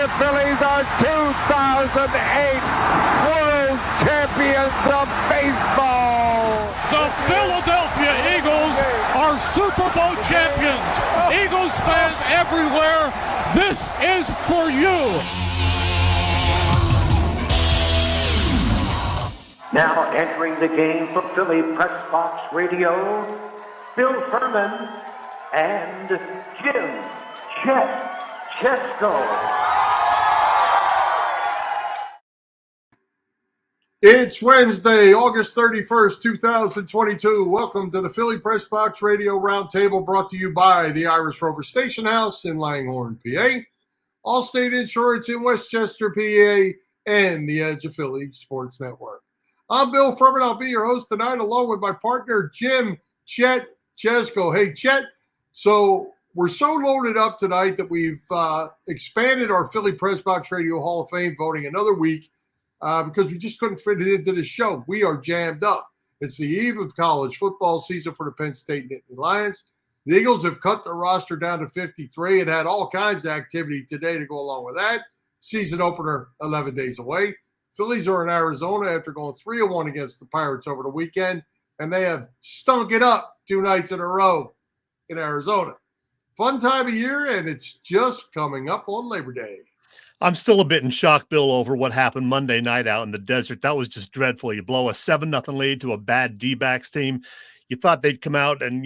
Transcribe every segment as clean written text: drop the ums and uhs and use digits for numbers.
the Phillies are 2008 World Champions of Baseball. The Philadelphia Eagles are Super Bowl champions. Eagles fans everywhere, this is for you. Now entering the game for Philly Pressbox Radio, Bill Furman and Jim Chesko. It's Wednesday, August 31st, 2022. Welcome to the Philly Pressbox Radio Roundtable, brought to you by the Irish Rover Station House in Langhorne, PA, Allstate Insurance in Westchester, PA, and the Edge of Philly Sports Network. I'm Bill Furman. I'll be your host tonight, along with my partner, Jim Chesko. Hey, Chet, so we're so loaded up tonight that we've expanded our Philly Pressbox Radio Hall of Fame voting another week because we just couldn't fit it into the show. We are jammed up. It's the eve of college football season for the Penn State Nittany Lions. The Eagles have cut their roster down to 53 and had all kinds of activity today to go along with that. Season opener 11 days away. Phillies are in Arizona after going 3-1 against the Pirates over the weekend, and they have stunk it up 2 nights in a row in Arizona. Fun time of year, and it's just coming up on Labor Day. I'm still a bit in shock, Bill, over what happened Monday night out in the desert. That was just dreadful. You blow a 7-0 lead to a bad D-backs team. You thought they'd come out and,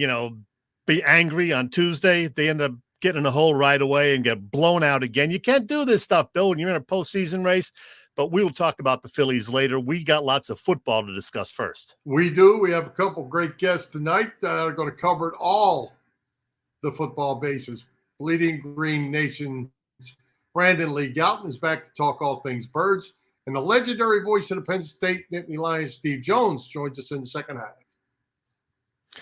be angry on Tuesday. They end up getting in a hole right away and get blown out again. You can't do this stuff, Bill, when you're in a postseason race. But we will talk about the Phillies later. We got lots of football to discuss first. We do. We have a couple great guests tonight that are going to cover all the football bases. Bleeding Green Nation's Brandon Lee Gowton is back to talk all things birds. And the legendary voice of the Penn State Nittany Lions, Steve Jones, joins us in the second half.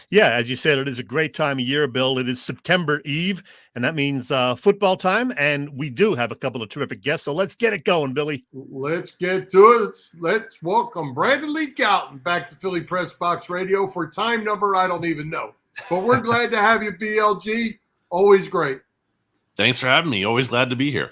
Yeah, as you said, it is a great time of year, Bill. It is September Eve, and that means football time, and we do have a couple of terrific guests, so let's get it going, Billy. Let's get to it. Let's welcome Brandon Lee Gowton back to Philly Pressbox Radio for time number I don't even know. But we're glad to have you, BLG. Always great. Thanks for having me. Always glad to be here.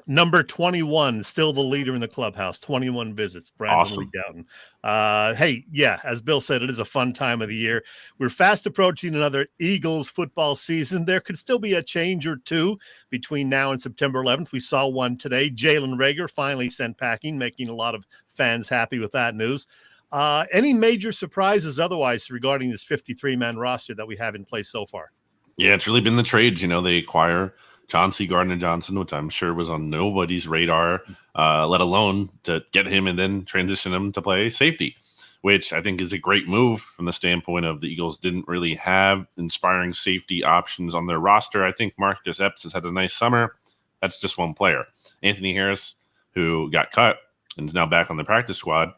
Number 21, still the leader in the clubhouse, 21 visits, Brandon Awesome. Lee Gowton. Hey, yeah, as Bill said, it is a fun time of the year. We're fast approaching another Eagles football season. There could still be a change or two between now and September 11th. We saw one today. Jalen Reagor finally sent packing, making a lot of fans happy with that news. Any major surprises otherwise regarding this 53-man roster that we have in place so far? Yeah, it's really been the trades. They acquire Chauncey Gardner-Johnson, which I'm sure was on nobody's radar, let alone to get him and then transition him to play safety, which I think is a great move from the standpoint of the Eagles didn't really have inspiring safety options on their roster. I think Marcus Epps has had a nice summer. That's just one player. Anthony Harris, who got cut and is now back on the practice squad,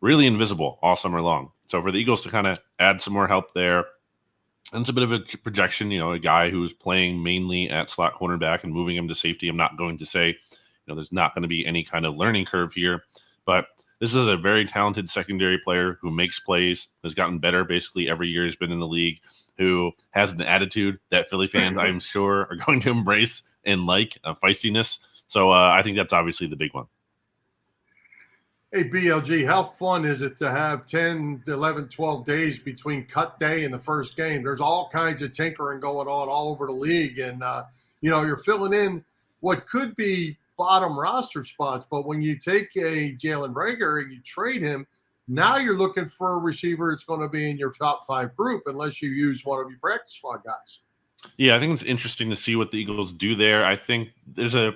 really invisible all summer long. So for the Eagles to kind of add some more help there, and it's a bit of a projection, a guy who's playing mainly at slot cornerback and moving him to safety. I'm not going to say, there's not going to be any kind of learning curve here, but this is a very talented secondary player who makes plays, has gotten better basically every year he's been in the league, who has an attitude that Philly fans, I'm sure, are going to embrace and feistiness. So I think that's obviously the big one. Hey, BLG, how fun is it to have 10, 11, 12 days between cut day and the first game? There's all kinds of tinkering going on all over the league. And, you're filling in what could be bottom roster spots. But when you take a Jalen Reagor and you trade him, now you're looking for a receiver that's going to be in your top 5 group unless you use one of your practice squad guys. Yeah, I think it's interesting to see what the Eagles do there. I think there's a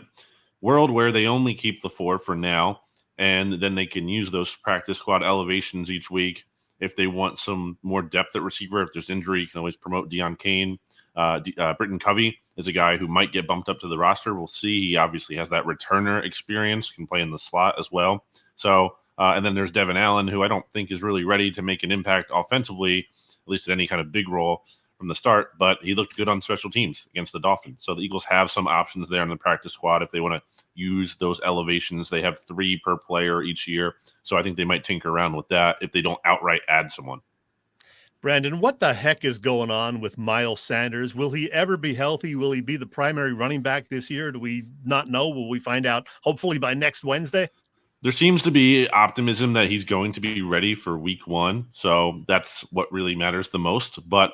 world where they only keep the 4 for now. And then they can use those practice squad elevations each week if they want some more depth at receiver. If there's injury, you can always promote Deion Kane. Britton Covey is a guy who might get bumped up to the roster. We'll see. He obviously has that returner experience, can play in the slot as well. So, and then there's Devin Allen, who I don't think is really ready to make an impact offensively, at least in any kind of big role from the start, but he looked good on special teams against the Dolphins. So the Eagles have some options there in the practice squad if they want to use those elevations. They have 3 per player each year, so I think they might tinker around with that if they don't outright add someone. Brandon, what the heck is going on with Miles Sanders? Will he ever be healthy? Will he be the primary running back this year? Do we not know? Will we find out hopefully by next Wednesday? There seems to be optimism that he's going to be ready for week 1. So that's what really matters the most. But,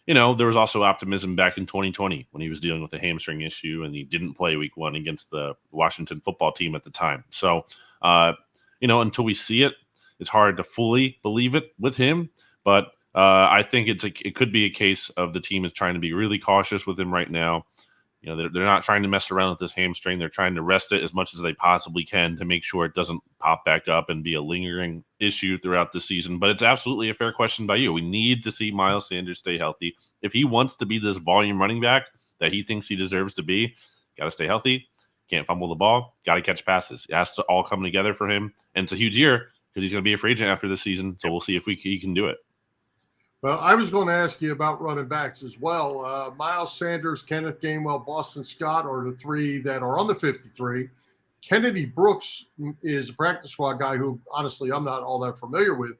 there was also optimism back in 2020 when he was dealing with a hamstring issue and he didn't play week 1 against the Washington football team at the time. So, until we see it, it's hard to fully believe it with him. But I think it could be a case of the team is trying to be really cautious with him right now. They're not trying to mess around with this hamstring. They're trying to rest it as much as they possibly can to make sure it doesn't pop back up and be a lingering issue throughout the season. But it's absolutely a fair question by you. We need to see Miles Sanders stay healthy. If he wants to be this volume running back that he thinks he deserves to be, got to stay healthy, can't fumble the ball, got to catch passes. It has to all come together for him. And it's a huge year because he's going to be a free agent after this season. So we'll see if he can do it. Well, I was going to ask you about running backs as well. Miles Sanders, Kenneth Gainwell, Boston Scott are the 3 that are on the 53. Kennedy Brooks is a practice squad guy who, honestly, I'm not all that familiar with.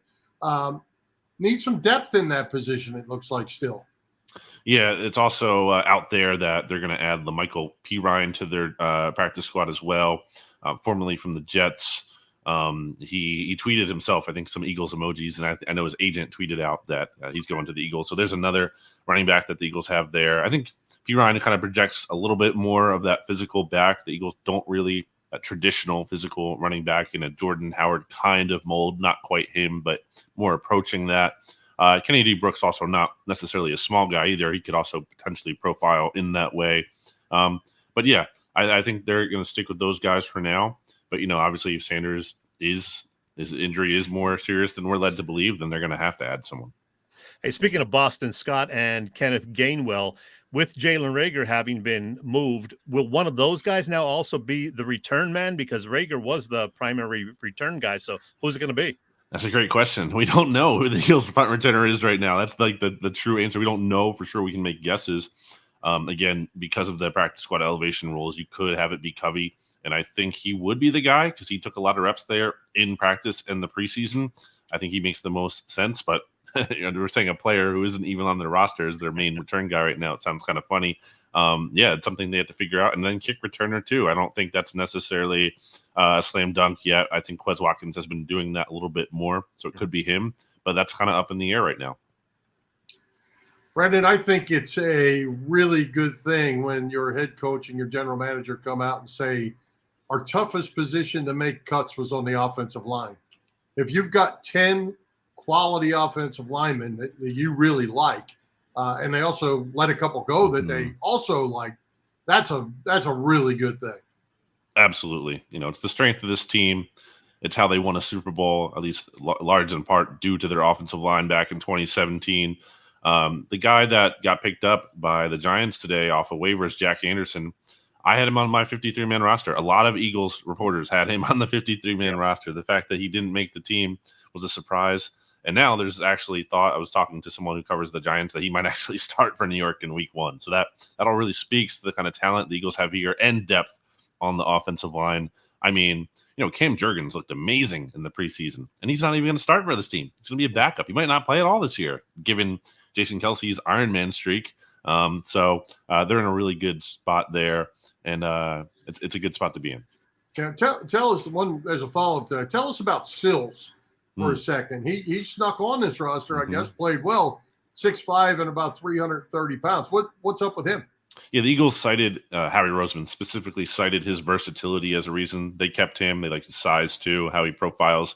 Needs some depth in that position, it looks like still. Yeah, it's also out there that they're going to add LaMichael Pirine to their practice squad as well, formerly from the Jets. He tweeted himself, I think, some Eagles emojis, and I know his agent tweeted out that he's going to the Eagles. So there's another running back that the Eagles have there. I think Pirine kind of projects a little bit more of that physical back. The Eagles don't really a traditional physical running back in a Jordan Howard kind of mold, not quite him, but more approaching that. Kennedy Brooks also not necessarily a small guy either. He could also potentially profile in that way. But yeah, I think they're going to stick with those guys for now. But, obviously if Sanders his injury is more serious than we're led to believe, then they're going to have to add someone. Hey, speaking of Boston Scott and Kenneth Gainwell, with Jalen Reagor having been moved, will one of those guys now also be the return man? Because Reagor was the primary return guy. So who's it going to be? That's a great question. We don't know who the Eagles punt returner is right now. That's like the true answer. We don't know for sure. We can make guesses. Again, because of the practice squad elevation rules, you could have it be Covey. And I think he would be the guy because he took a lot of reps there in practice and the preseason. I think he makes the most sense. But we're saying a player who isn't even on their roster is their main return guy right now. It sounds kind of funny. Yeah, it's something they have to figure out. And then kick returner too. I don't think that's necessarily a slam dunk yet. I think Quez Watkins has been doing that a little bit more. So it could be him. But that's kind of up in the air right now. Brendan, I think it's a really good thing when your head coach and your general manager come out and say, our toughest position to make cuts was on the offensive line. If you've got 10 quality offensive linemen that you really like, and they also let a couple go that they also like, that's a really good thing. Absolutely. It's the strength of this team. It's how they won a Super Bowl, at least large in part due to their offensive line back in 2017. The guy that got picked up by the Giants today off of waivers, Jack Anderson, I had him on my 53-man roster. A lot of Eagles reporters had him on the 53-man roster. The fact that he didn't make the team was a surprise. And now there's actually thought, I was talking to someone who covers the Giants, that he might actually start for New York in week 1. So that all really speaks to the kind of talent the Eagles have here and depth on the offensive line. I mean, Cam Jurgens looked amazing in the preseason, and he's not even going to start for this team. He's going to be a backup. He might not play at all this year, given Jason Kelsey's Iron Man streak. So they're in a really good spot there. And it's a good spot to be in. Yeah, tell us one as a follow-up to that. Tell us about Sills for a second. He snuck on this roster, I guess, played well, 6'5" and about 330 pounds. What's up with him? Yeah, the Eagles cited Howie Roseman, specifically cited his versatility as a reason they kept him. They like his size too, how he profiles.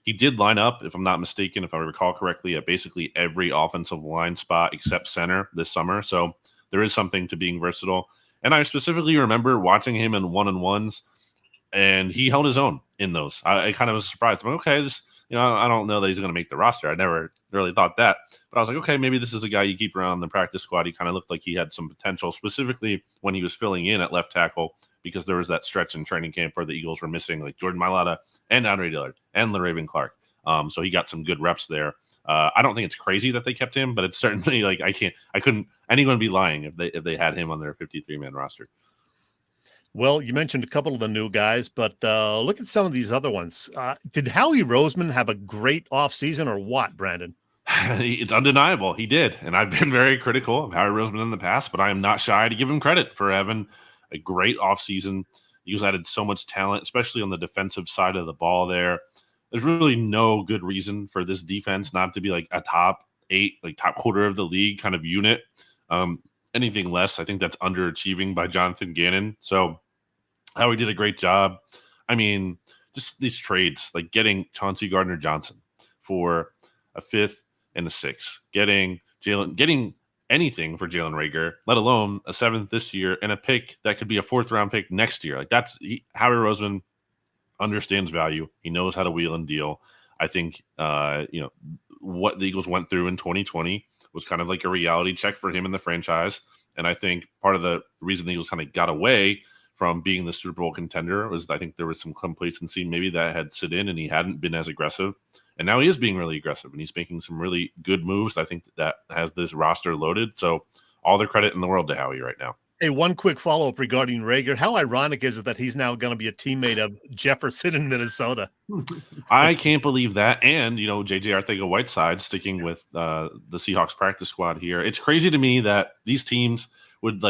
He did line up, if I'm not mistaken, if I recall correctly, at basically every offensive line spot except center this summer. So there is something to being versatile. And I specifically remember watching him in one-on-ones, and he held his own in those. I kind of was surprised. I'm like, okay, this, I don't know that he's going to make the roster. I never really thought that. But I was like, okay, maybe this is a guy you keep around the practice squad. He kind of looked like he had some potential, specifically when he was filling in at left tackle, because there was that stretch in training camp where the Eagles were missing like Jordan Mailata and Andre Dillard and LaRaven Clark. So he got some good reps there. I don't think it's crazy that they kept him, but it's certainly like anyone would be lying if they had him on their 53-man roster. Well, you mentioned a couple of the new guys, but look at some of these other ones. Did Howie Roseman have a great offseason or what, Brandon? It's undeniable. He did. And I've been very critical of Howie Roseman in the past, but I am not shy to give him credit for having a great offseason. He's added so much talent, especially on the defensive side of the ball there. There's really no good reason for this defense not to be like a top 8, like top quarter of the league kind of unit. Anything less, I think that's underachieving by Jonathan Gannon. So Howie did a great job. I mean, just these trades, like getting Chauncey Gardner-Johnson for a 5th and a 6th, getting anything for Jalen Reagor, let alone a 7th this year and a pick that could be a 4th round pick next year. Like Howie Roseman understands value. He knows how to wheel and deal. I think, what the Eagles went through in 2020 was kind of like a reality check for him and the franchise. And I think part of the reason the Eagles kind of got away from being the Super Bowl contender was I think there was some complacency maybe that had sit in and he hadn't been as aggressive. And now he is being really aggressive and he's making some really good moves. I think that has this roster loaded. So all the credit in the world to Howie right now. Hey, one quick follow-up regarding Reagor. How ironic is it that he's now going to be a teammate of Jefferson in Minnesota? I can't believe that. And, J.J. Arcega-Whiteside sticking with the Seahawks practice squad here. It's crazy to me that these teams would,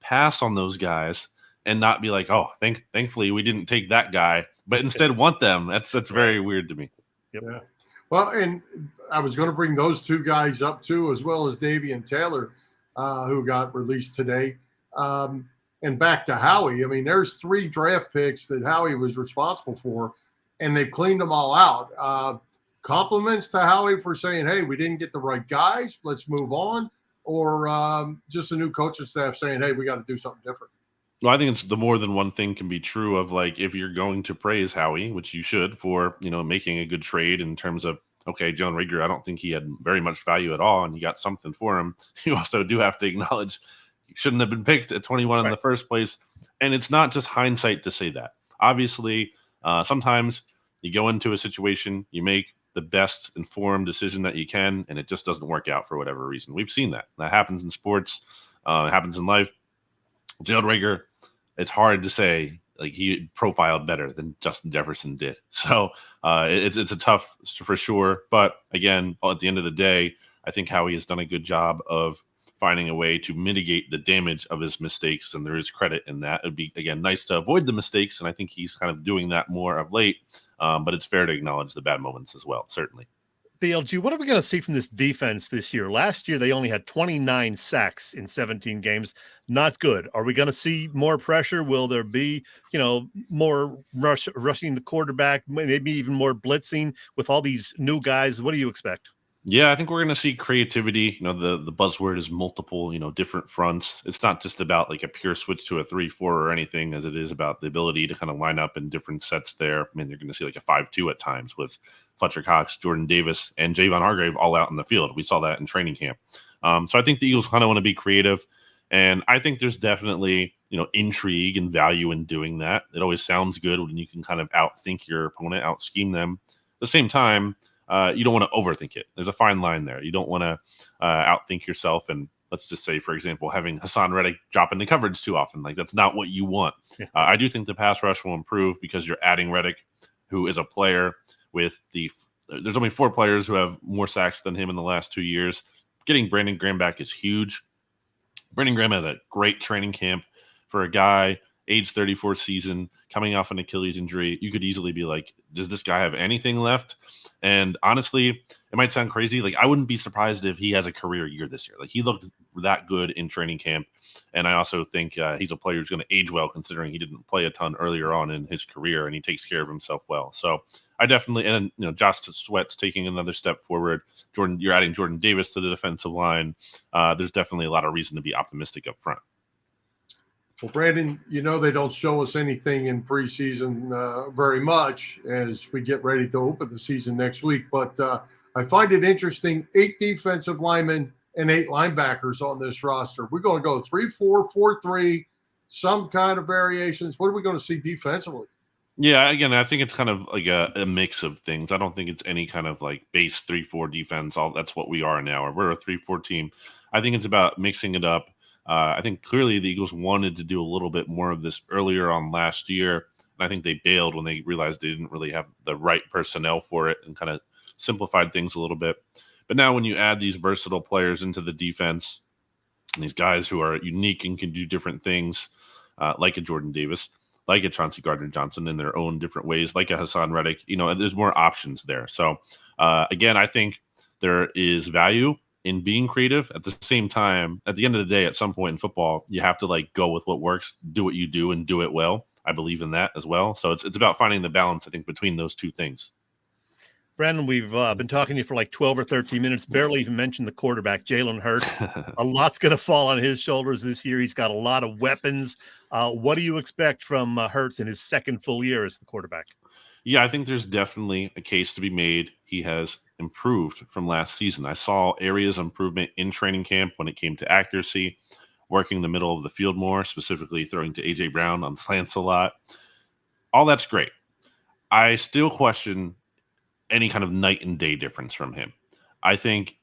pass on those guys and not be like, oh, thankfully we didn't take that guy, but instead want them. That's very weird to me. Yep. Yeah. Well, and I was going to bring those two guys up, too, as well as Davian Taylor, who got released today. And back to Howie. I mean, there's 3 draft picks that Howie was responsible for, and they've cleaned them all out. Compliments to Howie for saying, hey, we didn't get the right guys. Let's move on. Or just a new coaching staff saying, hey, we got to do something different. Well, I think it's the more than one thing can be true of if you're going to praise Howie, which you should for, making a good trade in terms of, okay, Jalen Reagor, I don't think he had very much value at all, and you got something for him. You also do have to acknowledge he shouldn't have been picked at 21 in the first place. And it's not just hindsight to say that. Obviously, sometimes you go into a situation, you make the best informed decision that you can, and it just doesn't work out for whatever reason. We've seen that. That happens in sports. It happens in life. Jalen Reagor, it's hard to say he profiled better than Justin Jefferson did. So it's a tough for sure. But again, at the end of the day, I think Howie has done a good job of finding a way to mitigate the damage of his mistakes, and there is credit in that. It'd be, again, nice to avoid the mistakes, and I think he's kind of doing that more of late, but it's fair to acknowledge the bad moments as well, certainly. BLG, what are we going to see from this defense this year? Last year, they only had 29 sacks in 17 games. Not good. Are we going to see more pressure? Will there be, more rushing the quarterback, maybe even more blitzing with all these new guys? What do you expect? Yeah, I think we're going to see creativity. The buzzword is multiple, different fronts. It's not just about a pure switch to a 3-4 or anything, as it is about the ability to kind of line up in different sets there. I mean, you're going to see a 5-2 at times with Fletcher Cox, Jordan Davis, and Javon Hargrave all out in the field. We saw that in training camp. So I think the Eagles kind of want to be creative. And I think there's definitely, intrigue and value in doing that. It always sounds good when you can kind of outthink your opponent, out-scheme them. At the same time, you don't want to overthink it. There's a fine line there. You don't want to outthink yourself. And let's just say, for example, having Hassan Reddick drop into coverage too often. That's not what you want. Yeah. I do think the pass rush will improve because you're adding Reddick, who is a player with there's only 4 players who have more sacks than him in the last 2 years. Getting Brandon Graham back is huge. Brandon Graham had a great training camp for a guy, age 34 season, coming off an Achilles injury. You could easily be like, does this guy have anything left? And honestly, it might sound crazy. I wouldn't be surprised if he has a career year this year. He looked that good in training camp. And I also think he's a player who's going to age well, considering he didn't play a ton earlier on in his career, and he takes care of himself well. So I definitely, and Josh Sweat's taking another step forward. You're adding Jordan Davis to the defensive line. There's definitely a lot of reason to be optimistic up front. Well, Brandon, they don't show us anything in preseason very much as we get ready to open the season next week. But I find it interesting, 8 defensive linemen and 8 linebackers on this roster. We're going to go 3-4, 4-3, some kind of variations. What are we going to see defensively? Yeah, again, I think it's kind of like a mix of things. I don't think it's any kind of base 3-4 defense. That's what we are now. We're a 3-4 team. I think it's about mixing it up. I think clearly the Eagles wanted to do a little bit more of this earlier on last year. And I think they bailed when they realized they didn't really have the right personnel for it and kind of simplified things a little bit. But now when you add these versatile players into the defense, and these guys who are unique and can do different things, like a Jordan Davis, like a Chauncey Gardner-Johnson in their own different ways, like a Hassan Reddick, there's more options there. So again, I think there is value in being creative. At the same time, at the end of the day, at some point in football, you have to go with what works, do what you do, and do it well. I believe in that as well. So it's about finding the balance, I think, between those two things. Brandon, we've been talking to you for 12 or 13 minutes, barely even mentioned the quarterback, Jalen Hurts. A lot's going to fall on his shoulders this year. He's got a lot of weapons. What do you expect from Hurts in his second full year as the quarterback? Yeah, I think there's definitely a case to be made. He has improved from last season. I saw areas of improvement in training camp when it came to accuracy, working the middle of the field more, specifically throwing to A.J. Brown on slants a lot. All that's great. I still question any kind of night and day difference from him. I think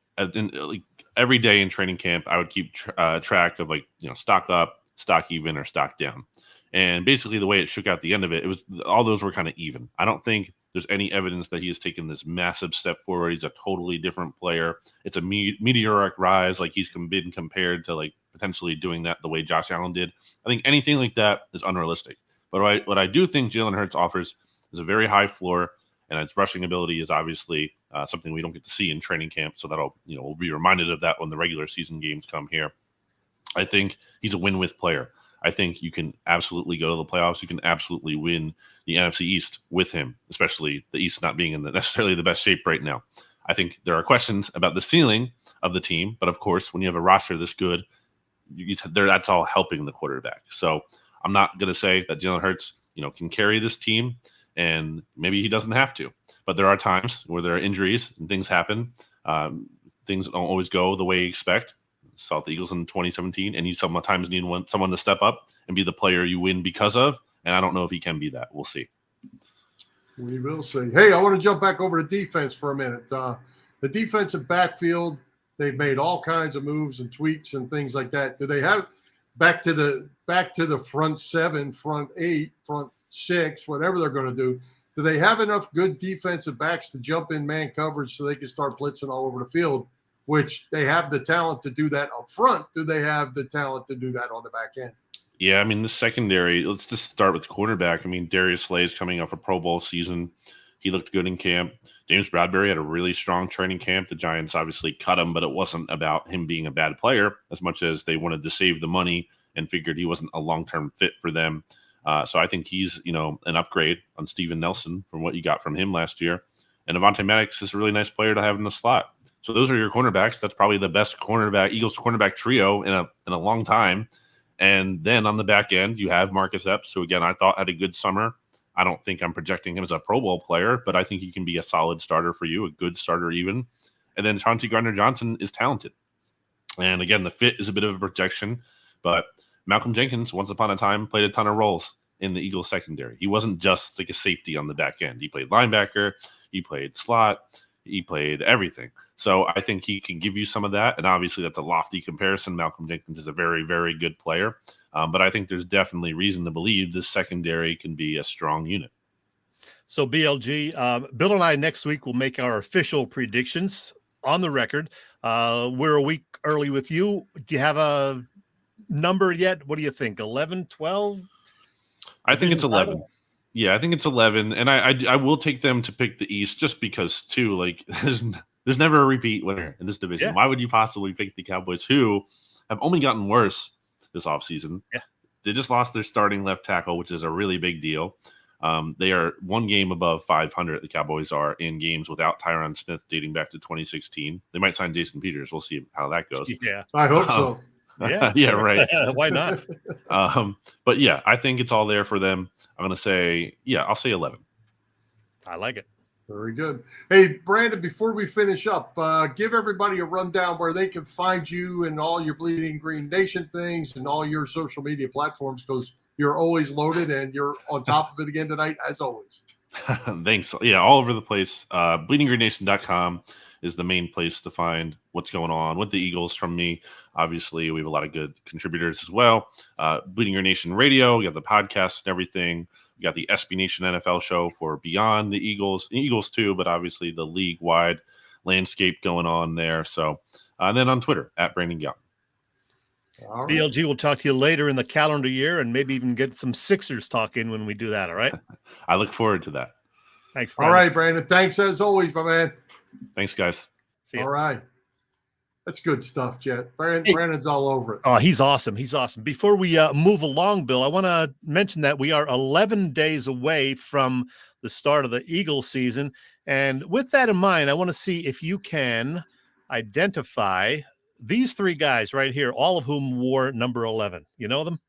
every day in training camp, I would keep track of stock up, stock even, or stock down. And basically the way it shook out the end of it, all those were kind of even. I don't think there's any evidence that he has taken this massive step forward. He's a totally different player. It's a meteoric rise. He's been compared to potentially doing that the way Josh Allen did. I think anything like that is unrealistic. But what I do think Jalen Hurts offers is a very high floor, and its rushing ability is obviously something we don't get to see in training camp. So that'll, we'll be reminded of that when the regular season games come here. I think he's a win-with player. I think you can absolutely go to the playoffs. You can absolutely win the NFC East with him, especially the East not being in necessarily the best shape right now. I think there are questions about the ceiling of the team, but of course, when you have a roster this good, that's all helping the quarterback. So I'm not going to say that Jalen Hurts, can carry this team, and maybe he doesn't have to. But there are times where there are injuries and things happen. Things don't always go the way you expect. Saw the Eagles in 2017, and you sometimes need someone to step up and be the player you win because of. And I don't know if he can be that. We'll see. We will see. Hey, I want to jump back over to defense for a minute. The defensive backfield, they've made all kinds of moves and tweaks and things like that. Do they have back to the front seven, front eight, front six, whatever they're going to do? Do they have enough good defensive backs to jump in man coverage so they can start blitzing all over the field? Which they have the talent to do that up front. Do they have the talent to do that on the back end? Yeah, the secondary, let's just start with quarterback. Darius Slay is coming off a Pro Bowl season. He looked good in camp. James Bradbury had a really strong training camp. The Giants obviously cut him, but it wasn't about him being a bad player as much as they wanted to save the money and figured he wasn't a long-term fit for them. So I think he's, an upgrade on Steven Nelson from what you got from him last year. And Avonte Maddox is a really nice player to have in the slot. So those are your cornerbacks. That's probably the best Eagles cornerback trio in a long time. And then on the back end, you have Marcus Epps, who, again, I thought had a good summer. I don't think I'm projecting him as a Pro Bowl player, but I think he can be a solid starter for you, a good starter even. And then Chauncey Gardner-Johnson is talented. And again, the fit is a bit of a projection, but Malcolm Jenkins, once upon a time, played a ton of roles in the Eagles secondary. He wasn't just a safety on the back end. He played linebacker, he played slot, he played everything. So I think he can give you some of that. And obviously that's a lofty comparison. Malcolm Jenkins is a very, very good player. But I think there's definitely reason to believe this secondary can be a strong unit. So BLG, Bill and I next week will make our official predictions on the record. We're a week early with you. Do you have a number yet? What do you think? 11, 12? I think it's 11. Title? Yeah, I think it's 11. And I will take them to pick the East just because, too, there's never a repeat winner in this division. Yeah. Why would you possibly pick the Cowboys, who have only gotten worse this offseason? Yeah. They just lost their starting left tackle, which is a really big deal. They are one game above 500. The Cowboys are in games without Tyron Smith dating back to 2016. They might sign Jason Peters. We'll see how that goes. Yeah, I hope so. Yeah, yeah, right. Why not? But yeah, I think it's all there for them. I'm going to say, I'll say 11. I like it. Very good. Hey, Brandon, before we finish up, give everybody a rundown where they can find you and all your Bleeding Green Nation things and all your social media platforms, because you're always loaded and you're on top of it again tonight, as always. Thanks. Yeah, all over the place. BleedingGreenNation.com is the main place to find what's going on with the Eagles from me. Obviously, we have a lot of good contributors as well. Bleeding Green Nation Radio, we got the podcast and everything. We got the SB Nation NFL show for beyond the Eagles too, but obviously the league-wide landscape going on there. So, and then on Twitter at Brandon Gowton. All right. BLG will talk to you later in the calendar year and maybe even get some Sixers talk in when we do that. All right. I look forward to that. Thanks, Brandon. All right, Brandon. Thanks as always, my man. Thanks, guys. See ya. All right. That's good stuff, Jet. Brandon's all over it. Oh, he's awesome. He's awesome. Before we move along, Bill, I want to mention that we are 11 days away from the start of the Eagles season. And with that in mind, I want to see if you can identify these three guys right here, all of whom wore number 11. You know them?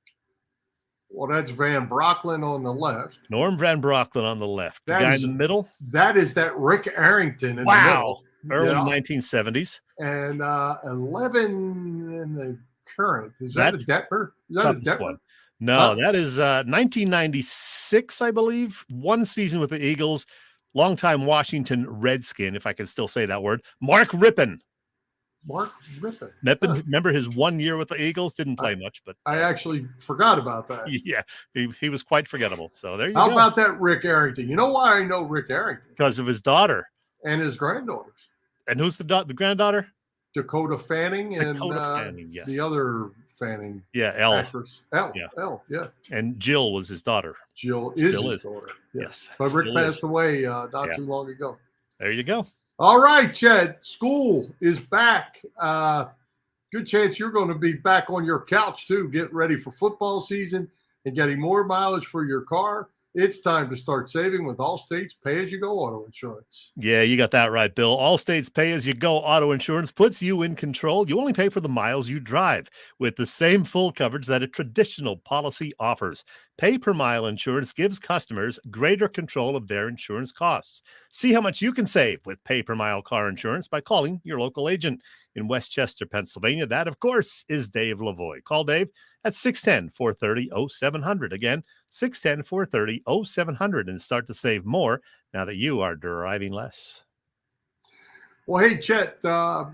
Well, that's Van Brocklin on the left. Norm Van Brocklin on the left. The guy in the middle? That is that Rick Arrington in the middle. Early 1970s. And 11 in the current. Is that a Detmer? Is that a Detmer? One. No, that is 1996, I believe. One season with the Eagles. Longtime Washington Redskin, if I can still say that word. Mark Rippon. Mark Rippon. Remember his 1 year with the Eagles? Didn't play much, but I actually forgot about that. Yeah, he was quite forgettable. So there you go. How about that Rick Arrington? You know why I know Rick Arrington? Because of his daughter. And his granddaughters. And who's the granddaughter? Dakota Fanning and Fanning, yes. the other Fanning. Yeah, Elle. Actress. Elle. Yeah. Elle, yeah. And Jill was his daughter. Jill is his daughter. Yeah. Yes. But Rick passed away not too long ago. There you go. All right, Chad. School is back. Good chance you're going to be back on your couch, too, getting ready for football season and getting more mileage for your car. It's time to start saving with Allstate's pay-as-you-go auto insurance. Yeah, you got that right, Bill. Allstate's pay-as-you-go auto insurance puts you in control. You only pay for the miles you drive with the same full coverage that a traditional policy offers. Pay-per-mile insurance gives customers greater control of their insurance costs. See how much you can save with pay-per-mile car insurance by calling your local agent in Westchester, Pennsylvania. That, of course, is Dave Lavoie. Call Dave at 610-430-0700. Again, 610-430-0700 and start to save more now that you are driving less. Well, hey, Chet, I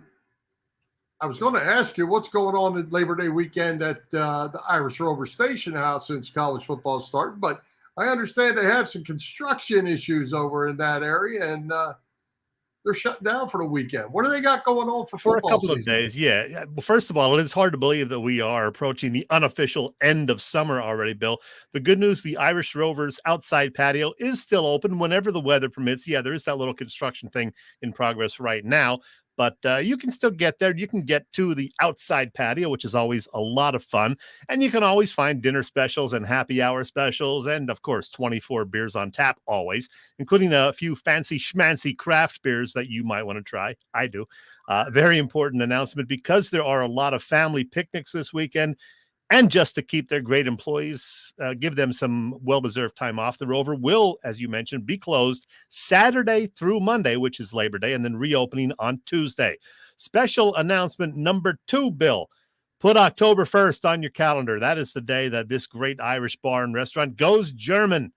was going to ask you what's going on at Labor Day weekend at the Irish Rover Station House since college football started, but I understand they have some construction issues over in that area, and they're shutting down for the weekend. What do they got going on for football a couple season? of days? Yeah. Well, first of all, it is hard to believe that we are approaching the unofficial end of summer already, Bill. The good news, the Irish Rovers outside patio is still open whenever the weather permits. Yeah, there is that little construction thing in progress right now, but you can still get there. You can get to the outside patio, which is always a lot of fun. And you can always find dinner specials and happy hour specials. And, of course, 24 beers on tap always, including a few fancy schmancy craft beers that you might want to try. I do. Very important announcement because there are a lot of family picnics this weekend. And just to keep their great employees, give them some well-deserved time off, the Rover will, as you mentioned, be closed Saturday through Monday, which is Labor Day, and then reopening on Tuesday. Special announcement number 2, Bill. Put October 1st on your calendar. That is the day that this great Irish bar and restaurant goes German.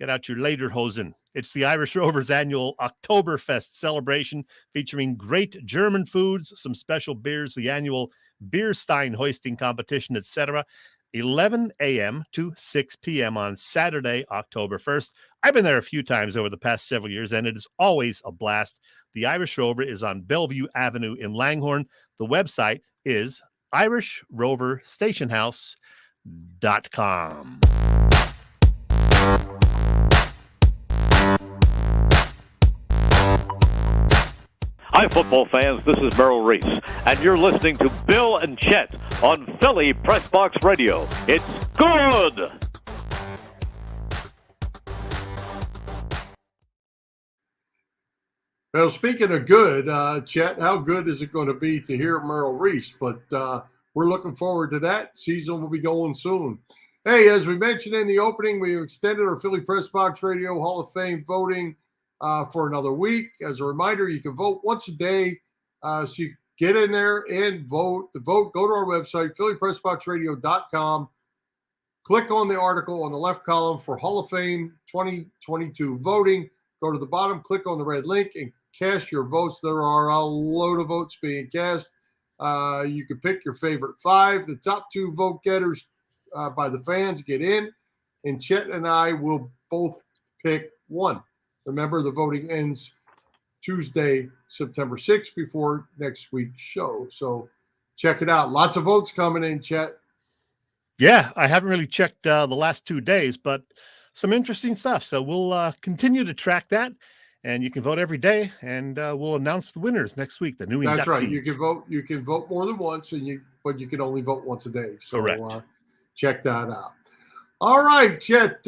Get out your lederhosen. It's the Irish Rovers annual Oktoberfest celebration featuring great German foods, some special beers, the annual beer stein hoisting competition, etc. 11 a.m. to 6 p.m. on Saturday, October 1st. I've been there a few times over the past several years, and it is always a blast. The Irish Rover is on Bellevue Avenue in Langhorne. The website is irishroverstationhouse.com. Hi, football fans. This is Merrill Reese, and you're listening to Bill and Chet on Philly Pressbox Radio. It's good! Well, speaking of good, Chet, how good is it going to be to hear Merrill Reese? But we're looking forward to that. Season will be going soon. Hey, as we mentioned in the opening, we extended our Philly Pressbox Radio Hall of Fame voting for another week. As a reminder, you can vote once a day. So you get in there and vote. To vote, go to our website, phillypressboxradio.com. Click on the article on the left column for Hall of Fame 2022 voting. Go to the bottom, click on the red link, and cast your votes. There are a load of votes being cast. You can pick your favorite 5. The top 2 vote getters by the fans get in, and Chet and I will both pick one. Remember, the voting ends Tuesday, September 6th, before next week's show. So check it out. Lots of votes coming in, Chet. Yeah, I haven't really checked the last 2 days, but some interesting stuff. So we'll continue to track that, and you can vote every day, and we'll announce the winners next week. The new That's inductees. right. You can vote. You can vote more than once, but you can only vote once a day. So Correct. Check that out. All right, Chet.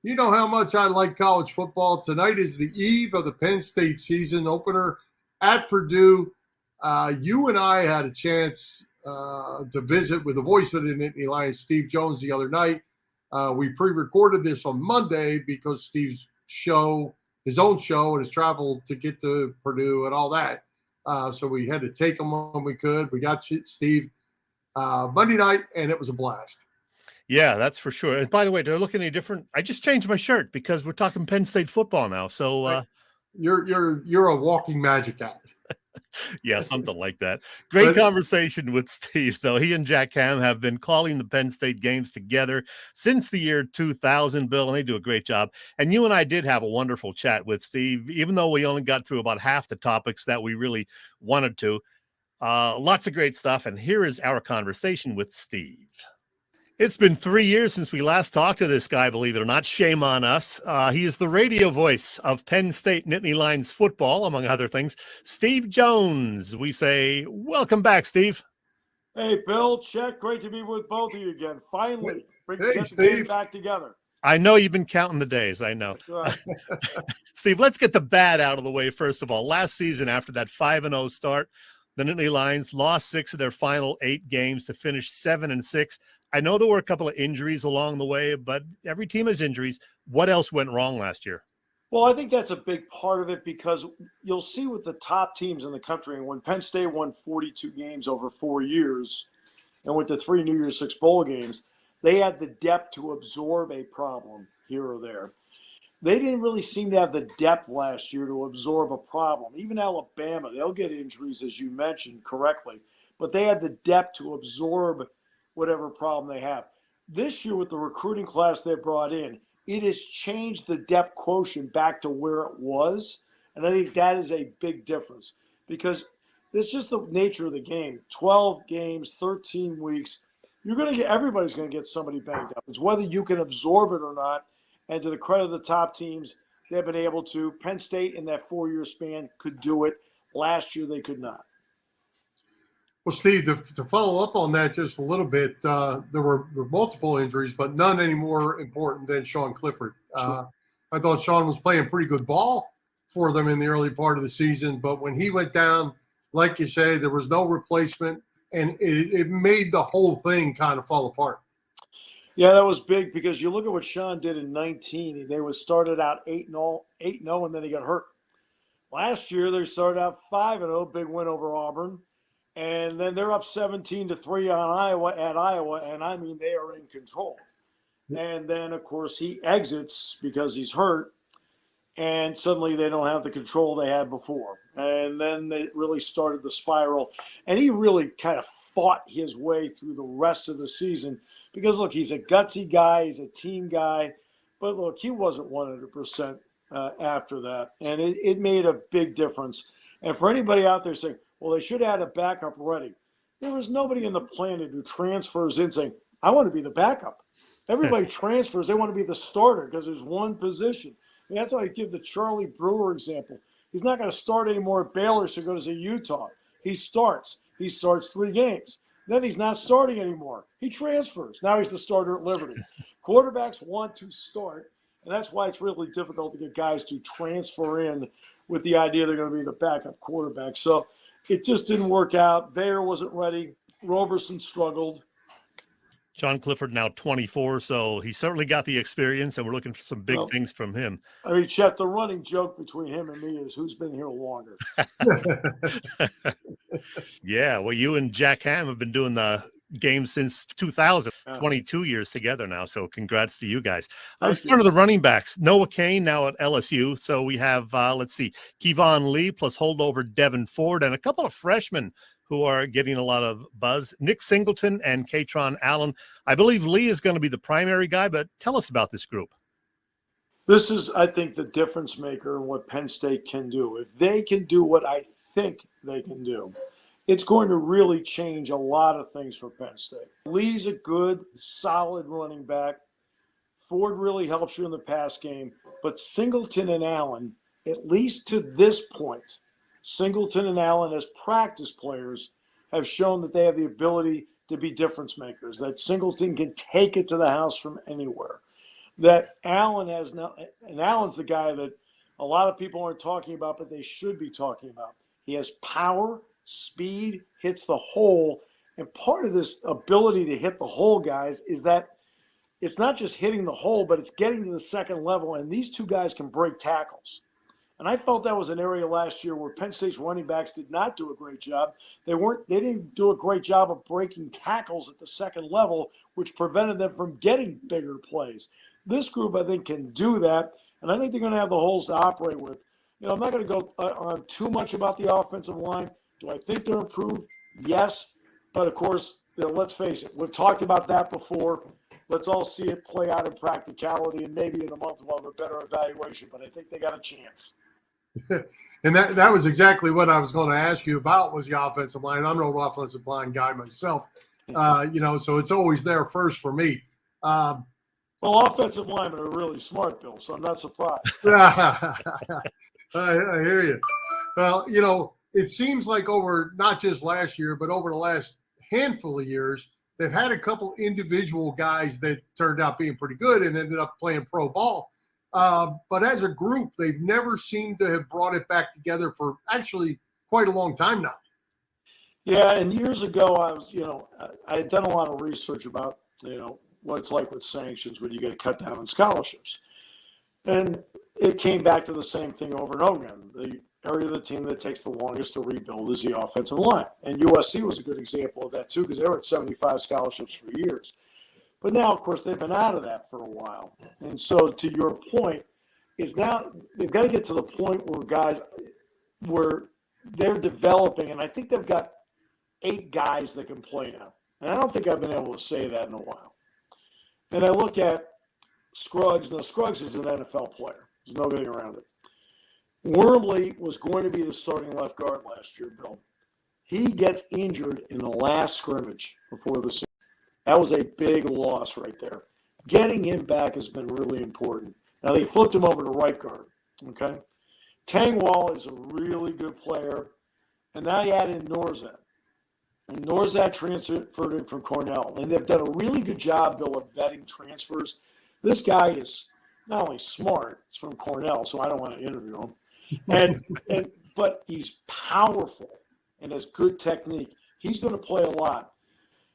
You know how much I like college football. Tonight is the eve of the Penn State season opener at Purdue. You and I had a chance to visit with the voice of the Nittany Lions, Steve Jones, the other night. We pre-recorded this on Monday because Steve's show, his own show, and his travel to get to Purdue and all that. So we had to take him when we could. We got Steve Monday night, and it was a blast. Yeah, that's for sure. And by the way, do I look any different? I just changed my shirt because we're talking Penn State football now. So you're a walking magic act. Yeah, something like that. Great conversation with Steve, though. He and Jack Ham have been calling the Penn State games together since the year 2000, Bill, and they do a great job. And you and I did have a wonderful chat with Steve, even though we only got through about half the topics that we really wanted to. Lots of great stuff. And here is our conversation with Steve. It's been 3 years since we last talked to this guy, believe it or not. Shame on us. He is the radio voice of Penn State Nittany Lions football, among other things. Steve Jones. We say, welcome back, Steve. Hey, Bill, Chet, great to be with both of you again. Finally, hey, Steve, back together. I know you've been counting the days. I know. Right. Steve, let's get the bad out of the way first of all. Last season, after that 5-0 start, the Nittany Lions lost 6 of their final 8 games to finish 7-6. I know there were a couple of injuries along the way, but every team has injuries. What else went wrong last year? Well, I think that's a big part of it because you'll see with the top teams in the country, and when Penn State won 42 games over 4 years and went to 3 New Year's Six bowl games, they had the depth to absorb a problem here or there. They didn't really seem to have the depth last year to absorb a problem. Even Alabama, they'll get injuries, as you mentioned correctly, but they had the depth to absorb whatever problem they have. This year with the recruiting class they brought in, it has changed the depth quotient back to where it was. And I think that is a big difference because it's just the nature of the game. 12 games, 13 weeks. Everybody's going to get somebody banged up. It's whether you can absorb it or not. And to the credit of the top teams, they've been able to. Penn State in that 4-year span could do it. Last year they could not. Well, Steve, to follow up on that just a little bit, there were multiple injuries, but none any more important than Sean Clifford. Sure. I thought Sean was playing pretty good ball for them in the early part of the season, but when he went down, like you say, there was no replacement, and it made the whole thing kind of fall apart. Yeah, that was big because you look at what Sean did in 19. They started out 8-0, and then he got hurt. Last year, they started out 5-0, big win over Auburn. And then they're up 17-3 on Iowa, and I mean they are in control. And then, of course, he exits because he's hurt, and suddenly they don't have the control they had before. And then they really started the spiral. And he really kind of fought his way through the rest of the season because, look, he's a gutsy guy, he's a team guy. But, look, he wasn't 100% after that, and it made a big difference. And for anybody out there saying, well, they should have had a backup ready. There was nobody in the planet who transfers in saying, I want to be the backup. Everybody transfers. They want to be the starter because there's one position. I mean, that's why I give the Charlie Brewer example. He's not going to start anymore at Baylor, so he goes to Utah. He starts. He starts 3 games. Then he's not starting anymore. He transfers. Now he's the starter at Liberty. Quarterbacks want to start, and that's why it's really difficult to get guys to transfer in with the idea they're going to be the backup quarterback. So it just didn't work out. Bayer wasn't ready. Roberson struggled. John Clifford now 24, so he certainly got the experience, and we're looking for some big things from him. I mean, Chet, the running joke between him and me is who's been here longer. Yeah, well, you and Jack Ham have been doing the game since 2000, 22 years together now, so congrats to you guys. Let's turn to the running backs. Noah Kane now at LSU, so we have, Kevon Lee plus holdover Devin Ford and a couple of freshmen who are getting a lot of buzz. Nick Singleton and Katron Allen. I believe Lee is going to be the primary guy, but tell us about this group. This is, I think, the difference maker in what Penn State can do. If they can do what I think they can do, it's going to really change a lot of things for Penn State. Lee's a good, solid running back. Ford really helps you in the pass game. But Singleton and Allen, at least to this point, Singleton and Allen as practice players have shown that they have the ability to be difference makers, that Singleton can take it to the house from anywhere. That Allen has now, and Allen's the guy that a lot of people aren't talking about, but they should be talking about. He has power, speed, hits the hole, and part of this ability to hit the hole, guys, is that it's not just hitting the hole, but it's getting to the second level, and these two guys can break tackles. And I felt that was an area last year where Penn State's running backs did not do a great job. They didn't do a great job of breaking tackles at the second level, which prevented them from getting bigger plays. This group, I think, can do that, and I think they're going to have the holes to operate with. I'm not going to go on too much about the offensive line. Do I think they're improved? Yes, but of course, let's face it. We've talked about that before. Let's all see it play out in practicality, and maybe in a month we'll have a better evaluation, but I think they got a chance. And that was exactly what I was going to ask you about, was the offensive line. I'm no offensive line guy myself, so it's always there first for me. Well, offensive linemen are really smart, Bill, so I'm not surprised. I hear you. Well, it seems like over not just last year, but over the last handful of years, they've had a couple individual guys that turned out being pretty good and ended up playing pro ball. But as a group, they've never seemed to have brought it back together for actually quite a long time now. Yeah, and years ago, I had done a lot of research about, what it's like with sanctions when you get cut down on scholarships. And it came back to the same thing over and over again. The area of the team that takes the longest to rebuild is the offensive line. And USC was a good example of that, too, because they were at 75 scholarships for years. But now, of course, they've been out of that for a while. And so, to your point, is now they've got to get to the point where they're developing, and I think they've got 8 guys that can play now. And I don't think I've been able to say that in a while. And I look at Scruggs. Now, Scruggs is an NFL player. There's no getting around it. Wormley was going to be the starting left guard last year, Bill. He gets injured in the last scrimmage before the season. That was a big loss right there. Getting him back has been really important. Now, they flipped him over to right guard, okay? Tangwall is a really good player, and now you add in Norzak. And Norzak transferred in from Cornell, and they've done a really good job, Bill, of vetting transfers. This guy is not only smart, he's from Cornell, so I don't want to interview him, but he's powerful and has good technique. He's going to play a lot.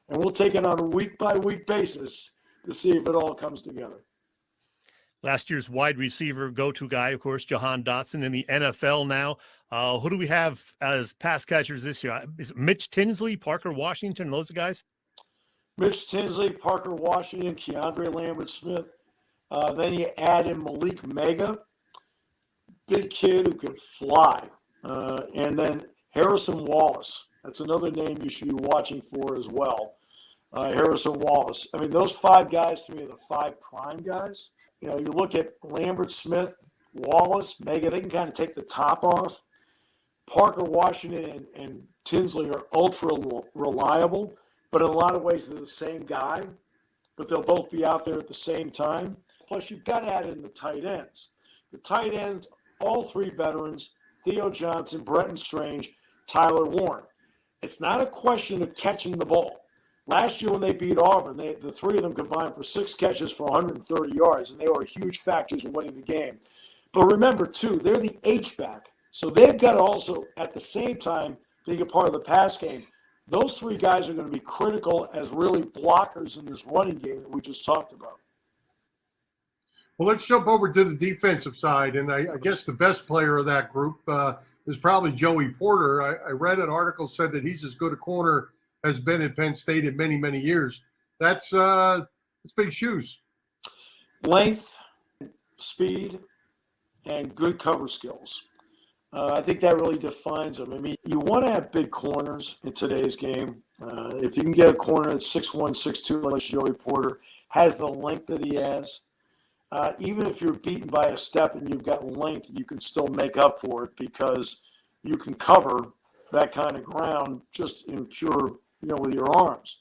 And we'll take it on a week-by-week basis to see if it all comes together. Last year's wide receiver go-to guy, of course, Jahan Dotson in the NFL now. Who do we have as pass catchers this year? Is it Mitch Tinsley, Parker Washington, those guys? Mitch Tinsley, Parker Washington, Keandre Lambert-Smith. Then you add in Malik Mega, big kid who can fly. And then Harrison Wallace. That's another name you should be watching for as well. Harrison Wallace. I mean, those 5 guys to me are the 5 prime guys. You look at Lambert-Smith, Wallace, Mega, they can kind of take the top off. Parker Washington and Tinsley are ultra reliable, but in a lot of ways they're the same guy, but they'll both be out there at the same time. Plus, you've got to add in the tight ends. The tight ends, all 3 veterans, Theo Johnson, Bretton Strange, Tyler Warren. It's not a question of catching the ball. Last year when they beat Auburn, the 3 of them combined for 6 catches for 130 yards, and they were huge factors in winning the game. But remember, too, they're the H-back. So they've got to also, at the same time, being a part of the pass game, those 3 guys are going to be critical as really blockers in this running game that we just talked about. Well, let's jump over to the defensive side, and I guess the best player of that group is probably Joey Porter. I read an article said that he's as good a corner as been at Penn State in many, many years. That's big shoes. Length, speed, and good cover skills. I think that really defines them. I mean, you want to have big corners in today's game. If you can get a corner that's 6'1", 6'2", like Joey Porter, has the length that he has, even if you're beaten by a step and you've got length, you can still make up for it because you can cover that kind of ground just in pure, with your arms.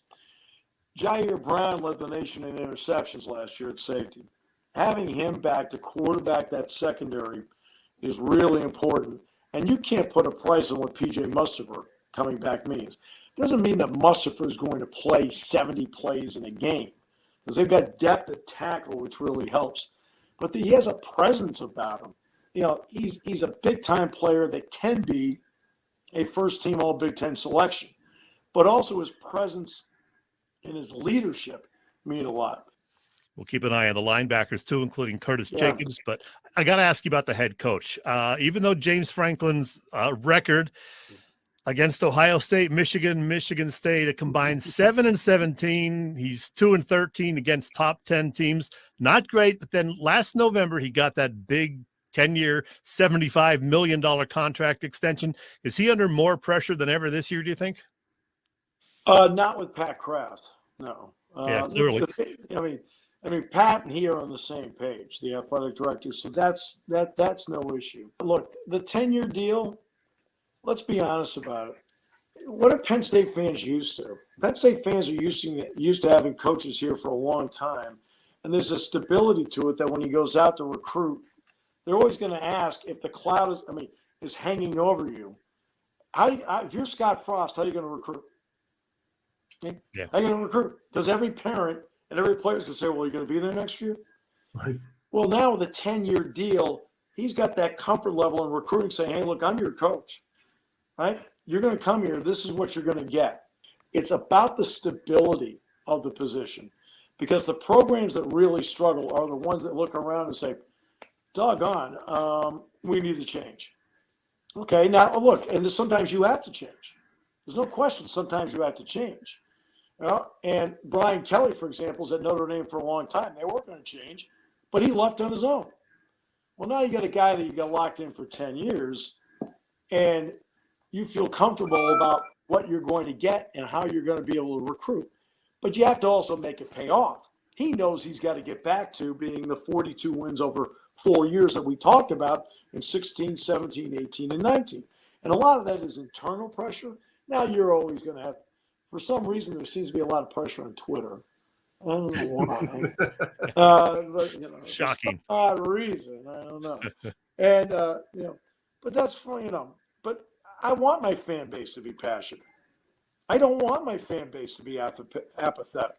Jair Brown led the nation in interceptions last year at safety. Having him back to quarterback that secondary is really important. And you can't put a price on what P.J. Mustafer coming back means. Doesn't mean that Mustafer is going to play 70 plays in a game, because they've got depth at tackle, which really helps. But he has a presence about him. He's a big-time player that can be a first-team All-Big Ten selection. But also his presence and his leadership mean a lot. We'll keep an eye on the linebackers, too, including Curtis Jacobs. But I got to ask you about the head coach. Even though James Franklin's record against Ohio State, Michigan State, a combined 7-17. He's 2-13 against top 10 teams. Not great, but then last November he got that big 10-year, $75 million contract extension. Is he under more pressure than ever this year, do you think? Not with Pat Kraft, no. Yeah, clearly. I mean, Pat and he are on the same page, the athletic director, so that's no issue. Look, the 10-year deal, let's be honest about it. What are Penn State fans used to? Penn State fans are used to having coaches here for a long time, and there's a stability to it that when he goes out to recruit, they're always going to ask if the cloud is hanging over you. If you're Scott Frost, how are you going to recruit? Okay? Yeah. How are you going to recruit? Because every parent and every player is going to say, well, you're going to be there next year? Right. Well, now with a 10-year deal, he's got that comfort level in recruiting saying, hey, look, I'm your coach, right? You're going to come here. This is what you're going to get. It's about the stability of the position, because the programs that really struggle are the ones that look around and say, doggone, we need to change. Okay, now look, and sometimes you have to change. There's no question sometimes you have to change. And Brian Kelly, for example, is at Notre Dame for a long time. They weren't going to change, but he left on his own. Well, now you got a guy that you got locked in for 10 years, and you feel comfortable about what you're going to get and how you're going to be able to recruit. But you have to also make it pay off. He knows he's got to get back to being the 42 wins over 4 years that we talked about in 16, 17, 18, and 19. And a lot of that is internal pressure. Now you're always going to have, for some reason, there seems to be a lot of pressure on Twitter. I don't know why. But, shocking. For some odd reason. I don't know. And, but that's fine, But I want my fan base to be passionate. I don't want my fan base to be apathetic.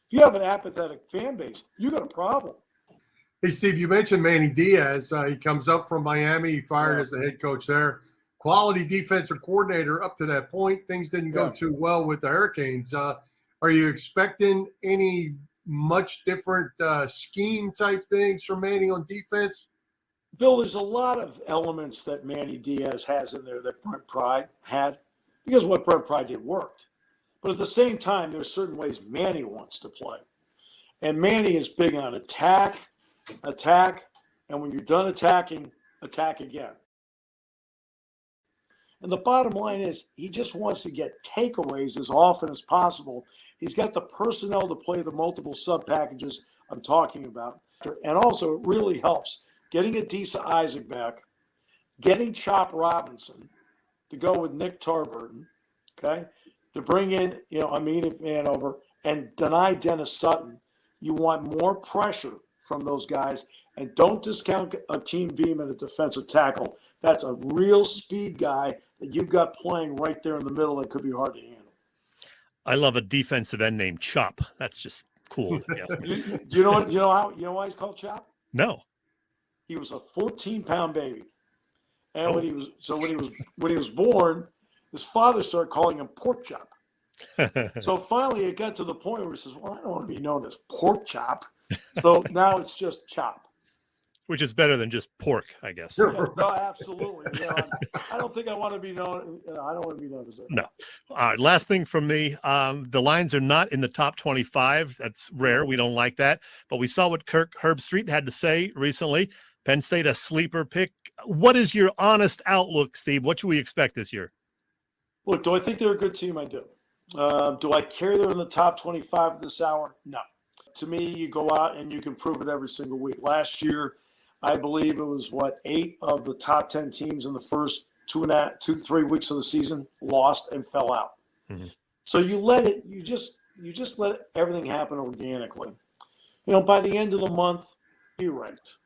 If you have an apathetic fan base, you got a problem. Hey, Steve, you mentioned Manny Diaz. He comes up from Miami. He fired as the head coach there. Quality defensive coordinator up to that point. Things didn't go too well with the Hurricanes. Are you expecting any much different scheme type things from Manny on defense? Bill, there's a lot of elements that Manny Diaz has in there that Brent Pry had, because what Brent Pry did worked. But at the same time, there's certain ways Manny wants to play. And Manny is big on attack, and when you're done attacking, attack again. And the bottom line is he just wants to get takeaways as often as possible. He's got the personnel to play the multiple sub-packages I'm talking about. And also, it really helps getting Adisa Isaac back, getting Chop Robinson to go with Nick Tarburton, okay, to bring in, Amin Vanover and deny Dennis Sutton. You want more pressure from those guys, and don't discount Akeem Beam at a defensive tackle. That's a real speed guy that you've got playing right there in the middle that could be hard to handle. I love a defensive end named Chop. That's just cool. Yes. You know why he's called Chop? No. He was a 14-pound baby, and when he was born, his father started calling him Pork Chop. So finally, it got to the point where he says, "Well, I don't want to be known as Pork Chop." So now it's just Chop, which is better than just pork, I guess. Yeah, no, absolutely. I don't think I want to be known. I don't want to be known as that. No. All right. Last thing from me. The Lions are not in the top 25. That's rare. We don't like that. But we saw what Kirk Herbstreit had to say recently. Penn State, a sleeper pick. What is your honest outlook, Steve? What should we expect this year? Look, do I think they're a good team? I do. Do I care they're in the top 25 at this hour? No. to me, you go out and you can prove it every single week. Last year, I believe it was 8 of the top 10 teams in the first 3 weeks of the season lost and fell out. Mm-hmm. So you just let everything happen organically. By the end of the month, you ranked.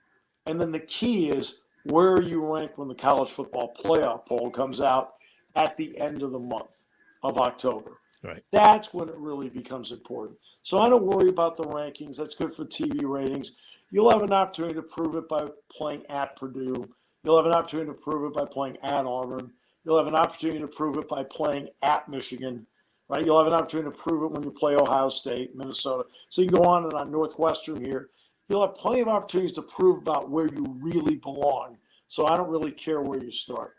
And then the key is where are you ranked when the college football playoff poll comes out at the end of the month of October. Right. That's when it really becomes important. So I don't worry about the rankings. That's good for TV ratings. You'll have an opportunity to prove it by playing at Purdue. You'll have an opportunity to prove it by playing at Auburn. You'll have an opportunity to prove it by playing at Michigan, right? You'll have an opportunity to prove it when you play Ohio State, Minnesota. So you can go on and on Northwestern here. You'll have plenty of opportunities to prove about where you really belong. So I don't really care where you start.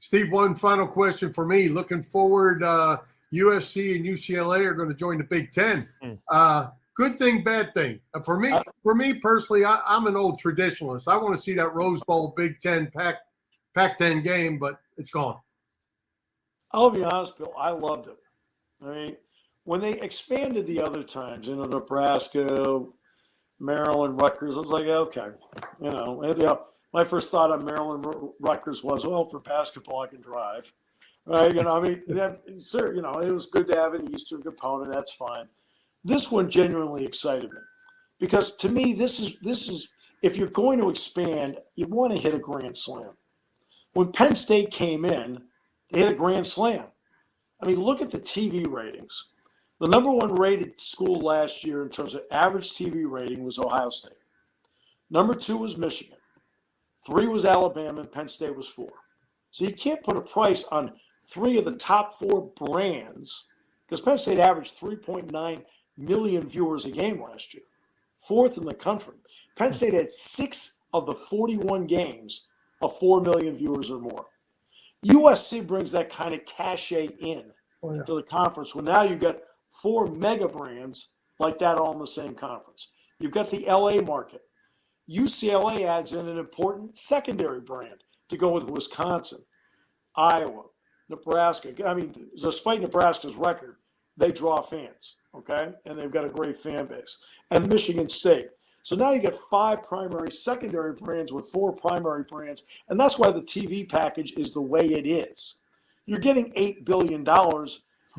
Steve, one final question for me. Looking forward, USC and UCLA are going to join the Big Ten. Good thing, bad thing. For me personally, I'm an old traditionalist. I want to see that Rose Bowl Big Ten Pac-10 game, but it's gone. I'll be honest, Bill. I loved it. I mean, when they expanded the other times, Nebraska, Maryland, Rutgers, I was like, okay, my first thought on Maryland, Rutgers was, well, for basketball, I can drive, right? It was good to have an Eastern component. That's fine. This one genuinely excited me because to me, this is if you're going to expand, you want to hit a grand slam. When Penn State came in, they hit a grand slam. I mean, look at the TV ratings. The number one rated school last year in terms of average TV rating was Ohio State. Number 2 was Michigan. 3 was Alabama, and Penn State was 4. So you can't put a price on 3 of the top 4 brands because Penn State averaged 3.9 million viewers a game last year, 4th in the country. Penn State had 6 of the 41 games of 4 million viewers or more. USC brings that kind of cachet in to the conference. Well, now you've got 4 mega brands like that all in the same conference. You've got the LA market. UCLA adds in an important secondary brand to go with Wisconsin, Iowa, Nebraska. I mean, despite Nebraska's record, they draw fans, okay? And they've got a great fan base. And Michigan State. So now you get 5 primary secondary brands with 4 primary brands. And that's why the TV package is the way it is. You're getting $8 billion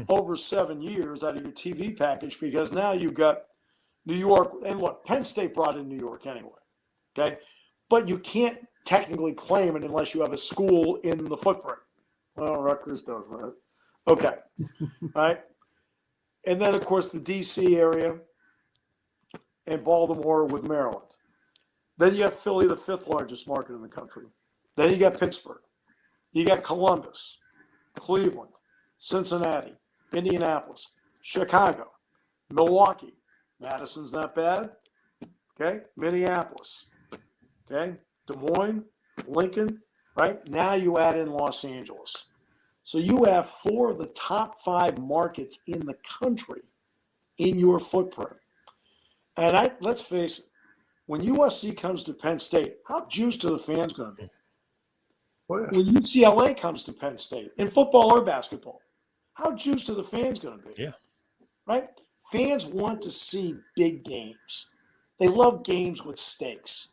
over 7 years out of your TV package because now you've got New York. And look, Penn State brought in New York anyway. Okay, but you can't technically claim it unless you have a school in the footprint. Well, Rutgers does that. Okay, all right. And then, of course, the D.C. area and Baltimore with Maryland. Then you have Philly, the 5th largest market in the country. Then you got Pittsburgh. You got Columbus, Cleveland, Cincinnati, Indianapolis, Chicago, Milwaukee. Madison's not bad. Okay, Minneapolis. Okay, Des Moines, Lincoln, right? Now you add in Los Angeles. So you have 4 of the top 5 markets in the country in your footprint. And let's face it, when USC comes to Penn State, how juiced are the fans going to be? Oh, yeah. When UCLA comes to Penn State, in football or basketball, how juiced are the fans going to be? Yeah. Right? Fans want to see big games. They love games with stakes.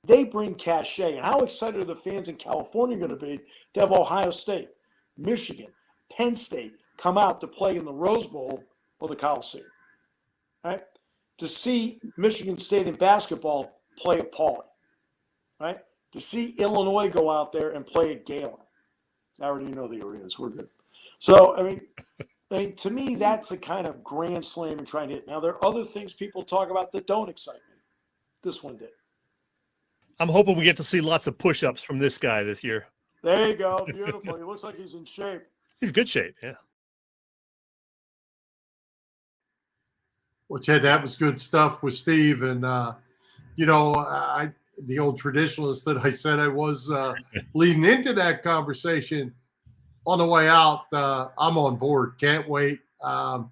They bring cachet. And how excited are the fans in California going to be to have Ohio State, Michigan, Penn State come out to play in the Rose Bowl or the Coliseum, right? To see Michigan State in basketball play at Pauley, right? To see Illinois go out there and play at Galen. I already know the arenas. We're good. So, I mean, to me, that's the kind of grand slam and trying to hit. Now, there are other things people talk about that don't excite me. This one did. I'm hoping we get to see lots of push-ups from this guy this year. There you go. Beautiful. He looks like he's in shape. He's good shape, yeah. Well, Chad, that was good stuff with Steve. And, the old traditionalist that I said I was leading into that conversation on the way out, I'm on board. Can't wait. And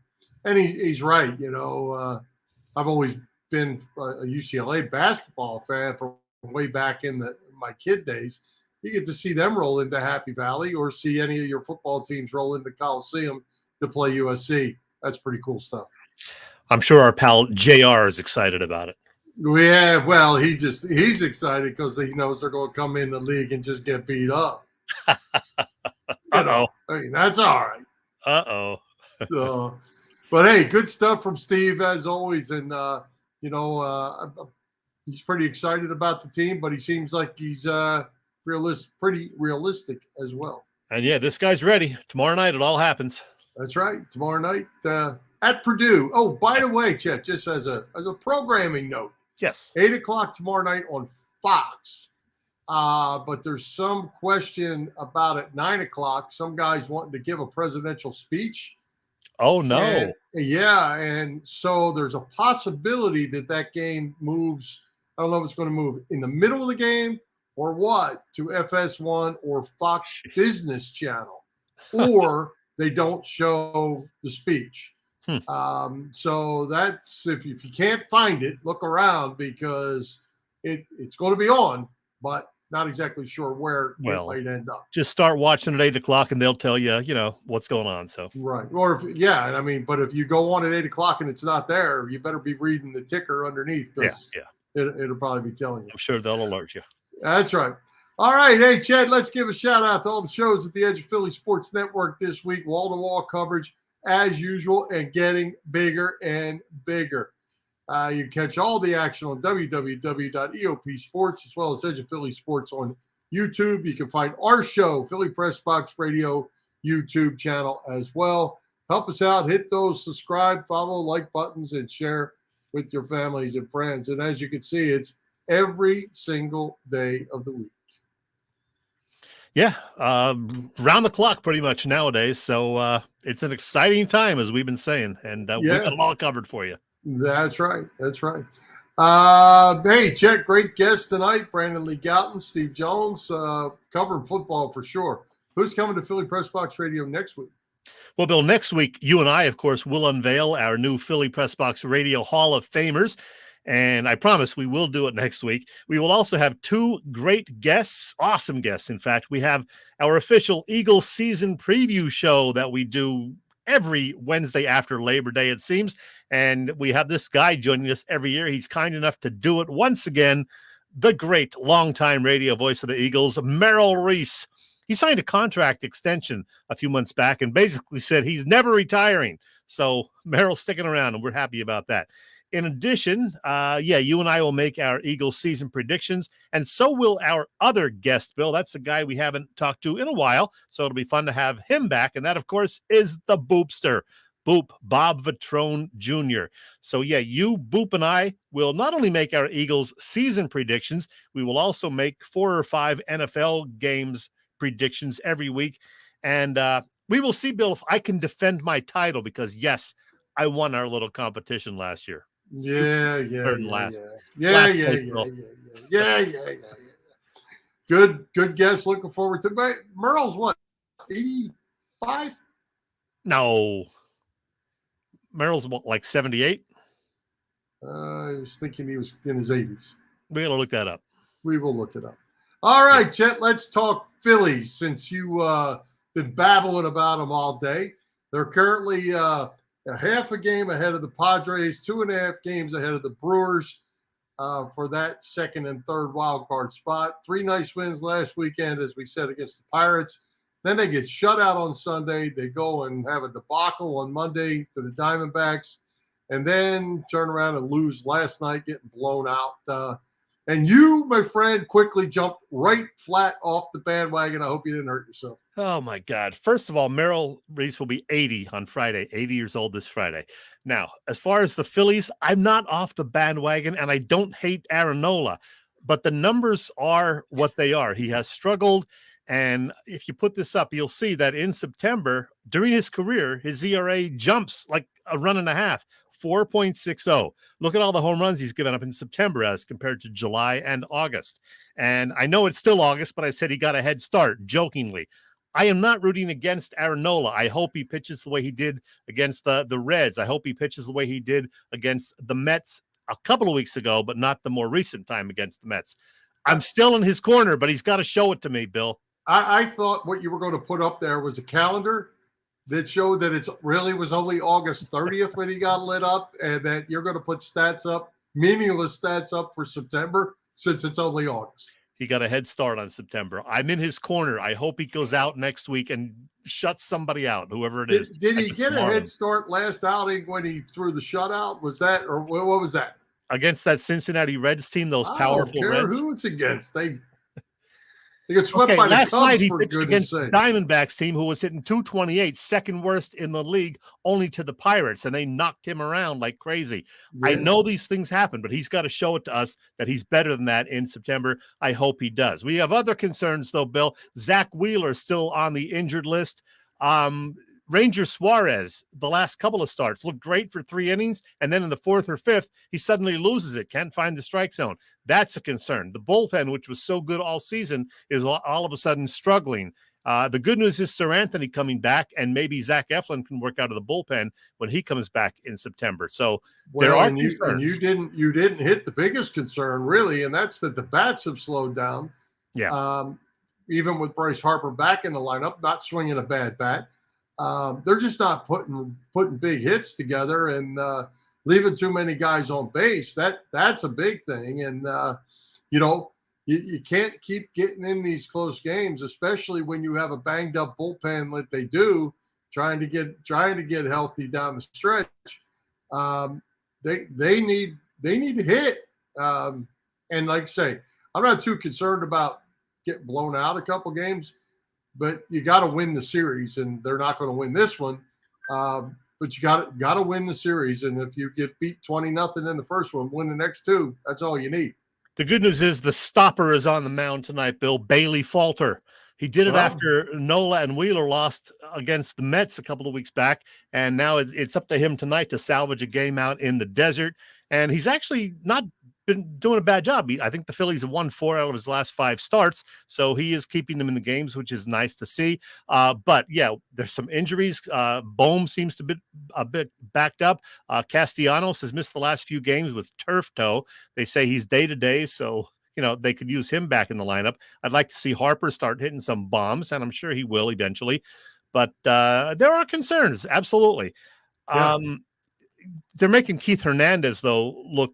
he's right. I've always been a UCLA basketball fan from way back in my kid days. You get to see them roll into Happy Valley or see any of your football teams roll into Coliseum to play USC. That's pretty cool stuff. I'm sure our pal JR is excited about it. Yeah, well, he's excited because he knows they're going to come in the league and just get beat up. Uh-oh. I mean, that's all right. Uh-oh. So, but hey, good stuff from Steve as always, and he's pretty excited about the team, but he seems like he's pretty realistic as well. And yeah, this guy's ready. Tomorrow night it all happens. That's right. Tomorrow night at Purdue. Oh, by the way, Chet, just as a programming note. Yes. 8:00 tomorrow night on Fox. But there's some question about at 9:00. Some guys wanting to give a presidential speech. Oh, no. And so there's a possibility that game moves. I don't know if it's going to move in the middle of the game or what, to FS1 or Fox Business Channel, or they don't show the speech. So that's, if you can't find it, look around, because it's going to be on, but not exactly sure where it might end up. Just start watching at 8:00 and they'll tell you, what's going on. So right. Or but if you go on at 8:00 and it's not there, you better be reading the ticker underneath. Yeah. It'll probably be telling you. I'm sure they'll alert you. That's right. All right. Hey, Chad, let's give a shout out to all the shows at the Edge of Philly Sports Network this week. Wall-to-wall coverage as usual, and getting bigger and bigger. You can catch all the action on www.eop Sports, as well as Edge of Philly Sports on YouTube. You can find our show, Philly Pressbox Radio YouTube channel as well. Help us out. Hit those subscribe, follow, like buttons, and share with your families and friends. And as you can see, it's every single day of the week. Yeah, round the clock pretty much nowadays. So it's an exciting time, as we've been saying, and we've got it all covered for you. That's right. That's right. Hey, Chet, great guest tonight. Brandon Lee Gowton, Steve Jones, covering football for sure. Who's coming to Philly Pressbox Radio next week? Well, Bill, next week, you and I, of course, will unveil our new Philly Pressbox Radio Hall of Famers. And I promise we will do it next week. We will also have two great guests, awesome guests. In fact, we have our official Eagles season preview show that we do every Wednesday after Labor Day, it seems. And we have this guy joining us every year. He's kind enough to do it once again. The great longtime radio voice of the Eagles, Merrill Reese. He signed a contract extension a few months back and basically said he's never retiring. So Merrill's sticking around, and we're happy about that. In addition, you and I will make our Eagles season predictions, and so will our other guest, Bill. That's a guy we haven't talked to in a while, so it'll be fun to have him back, and that, of course, is the Boopster, Boop, Bob Vitrone Jr. So, you, Boop, and I will not only make our Eagles season predictions, we will also make 4 or 5 NFL games predictions every week, and we will see, Bill, if I can defend my title, because, yes, I won our little competition last year. Yeah. Good guess. Looking forward to it. Merle's what, 85? No. Merle's what, like 78? I was thinking he was in his 80s. We gotta look that up. We will look it up. All right, Chet, let's talk Phillies, since you been babbling about them all day. They're currently a half a game ahead of the Padres, 2.5 games ahead of the Brewers for that second and third wild card spot. 3 nice wins last weekend, as we said, against the Pirates. Then they get shut out on Sunday. They go and have a debacle on Monday to the Diamondbacks, and then turn around and lose last night, getting blown out. And you, my friend, quickly jumped right flat off the bandwagon. I hope you didn't hurt yourself. Oh, my God. First of all, Merrill Reese will be 80 on Friday, 80 years old this Friday. Now, as far as the Phillies, I'm not off the bandwagon, and I don't hate Aaron Nola, but the numbers are what they are. He has struggled, and if you put this up, you'll see that in September, during his career, his ERA jumps like a run and a half. 4.60. Look at all the home runs he's given up in September as compared to July and August. And I know it's still August, but I said he got a head start, jokingly. I am not rooting against Aaron Nola. I hope he pitches the way he did against the Reds. I hope he pitches the way he did against the Mets a couple of weeks ago, but not the more recent time against the Mets. I'm still in his corner, but he's got to show it to me, Bill. I thought what you were going to put up there was a calendar that showed that it really was only August 30th when he got lit up, and that you're going to put stats up, meaningless stats up for September since it's only August. He got a head start on September. I'm in his corner. I hope he goes out next week and shuts somebody out, whoever it is. Did he get a head start last outing when he threw the shutout? Was that, or what was that? Against that Cincinnati Reds team, those powerful Reds. I don't care who it's against. They get swept by the Cubs. Last night he for pitched against the Diamondbacks team, who was hitting 228, second worst in the league, only to the Pirates, and they knocked him around like crazy. Yeah. I know these things happen, but he's got to show it to us that he's better than that in September. I hope he does. We have other concerns, though, Bill. Zach Wheeler still on the injured list. Ranger Suarez, the last couple of starts, looked great for 3 innings, and then in the 4th or 5th, he suddenly loses it, can't find the strike zone. That's a concern. The bullpen, which was so good all season, is all of a sudden struggling. The good news is Sir Anthony coming back, and maybe Zach Eflin can work out of the bullpen when he comes back in September. So there are concerns. You didn't hit the biggest concern, really, and that's that the bats have slowed down. Yeah. Even with Bryce Harper back in the lineup, not swinging a bad bat. They're just not putting big hits together and leaving too many guys on base. That's a big thing. And, you can't keep getting in these close games, especially when you have a banged up bullpen like they do, trying to get healthy down the stretch. They need to hit. And like I say, I'm not too concerned about getting blown out a couple games. But you got to win the series, and they're not going to win this one. But you got to win the series, and if you get beat 20-0 in the first one, win the next 2. That's all you need. The good news is the stopper is on the mound tonight, Bill. Bailey Falter. He did it after Nola and Wheeler lost against the Mets a couple of weeks back, and now it's up to him tonight to salvage a game out in the desert. And he's actually not been doing a bad job. I think the Phillies have won 4 out of his last 5 starts, so he is keeping them in the games, which is nice to see. But yeah, there's some injuries. Bohm seems to be a bit backed up. Castellanos has missed the last few games with turf toe. They say he's day-to-day, so they could use him back in the lineup. I'd like to see Harper start hitting some bombs, and I'm sure he will eventually. But there are concerns, absolutely. Yeah. They're making Keith Hernandez, though, look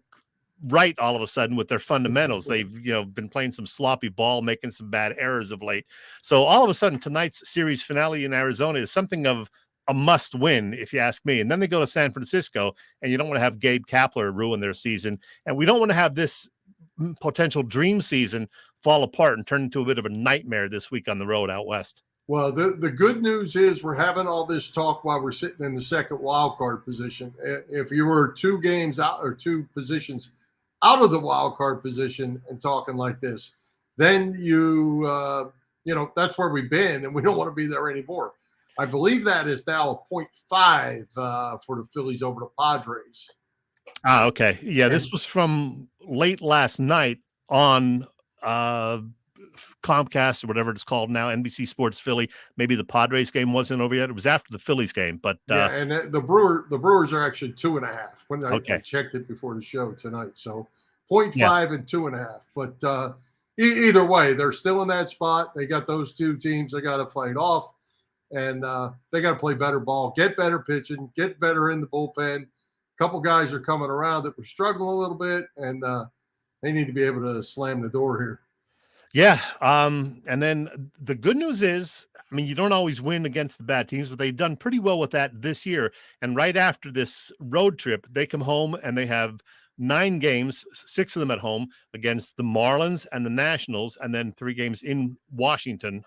right all of a sudden with their fundamentals. They've been playing some sloppy ball, making some bad errors of late. So all of a sudden tonight's series finale in Arizona is something of a must win, if you ask me. And then they go to San Francisco, and you don't want to have Gabe Kapler ruin their season, and we don't want to have this potential dream season fall apart and turn into a bit of a nightmare this week on the road out west. Well, the good news is we're having all this talk while we're sitting in the second wild card position. If you were 2 games out or 2 positions out of the wild card position and talking like this, then that's where we've been, and we don't want to be there anymore. I believe that is now a 0.5 for the Phillies over the Padres. Okay. Yeah, this was from late last night on Comcast or whatever it's called now, NBC Sports Philly. Maybe the Padres game wasn't over yet. It was after the Phillies game, but yeah, and the Brewers are actually 2.5 when I checked it before the show tonight. So 0.5 and 2.5. But either way, they're still in that spot. They got those 2 teams they got to fight off, and they got to play better ball, get better pitching, get better in the bullpen. A couple guys are coming around that were struggling a little bit, and they need to be able to slam the door here. Yeah. And then the good news is, you don't always win against the bad teams, but they've done pretty well with that this year. And right after this road trip, they come home and they have 9 games, 6 of them at home against the Marlins and the Nationals, and then 3 games in Washington,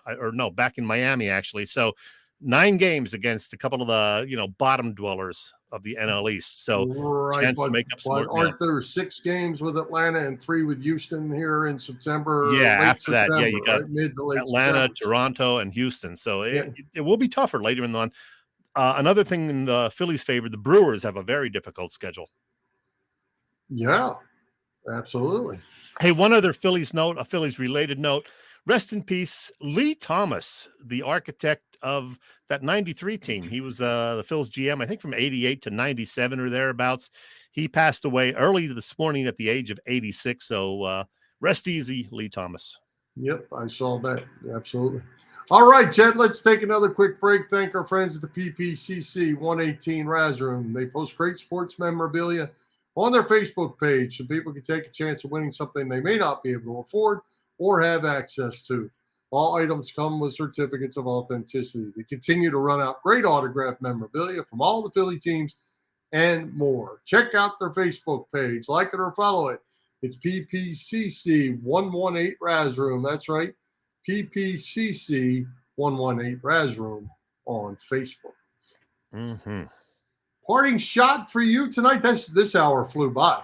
back in Miami, actually. So 9 games against a couple of the, bottom dwellers of the NL East. So chance to make up some more. Aren't there 6 games with Atlanta and 3 with Houston here in September? Yeah, after that, you got mid to late Atlanta, September. Toronto, and Houston. So it will be tougher later in the month. Another thing in the Phillies' favor, the Brewers have a very difficult schedule. Yeah, absolutely. Hey, one other Phillies note, a Phillies-related note. Rest in peace, Lee Thomas, the architect of that 93 team. He was the Phil's GM, I think, from 88 to 97 or thereabouts. He passed away early this morning at the age of 86. So rest easy, Lee Thomas. Yep, I saw that. Absolutely. All right, Jed, let's take another quick break. Thank our friends at the PPCC 118 Raz Room. They post great sports memorabilia on their Facebook page so people can take a chance of winning something they may not be able to afford or have access to. All items come with certificates of authenticity. They continue to run out great autographed memorabilia from all the Philly teams and more. Check out their Facebook page. Like it or follow it. It's PPCC 118 Raz Room. That's right. PPCC 118 Raz Room on Facebook. Mm-hmm. Parting shot for you tonight. This hour flew by.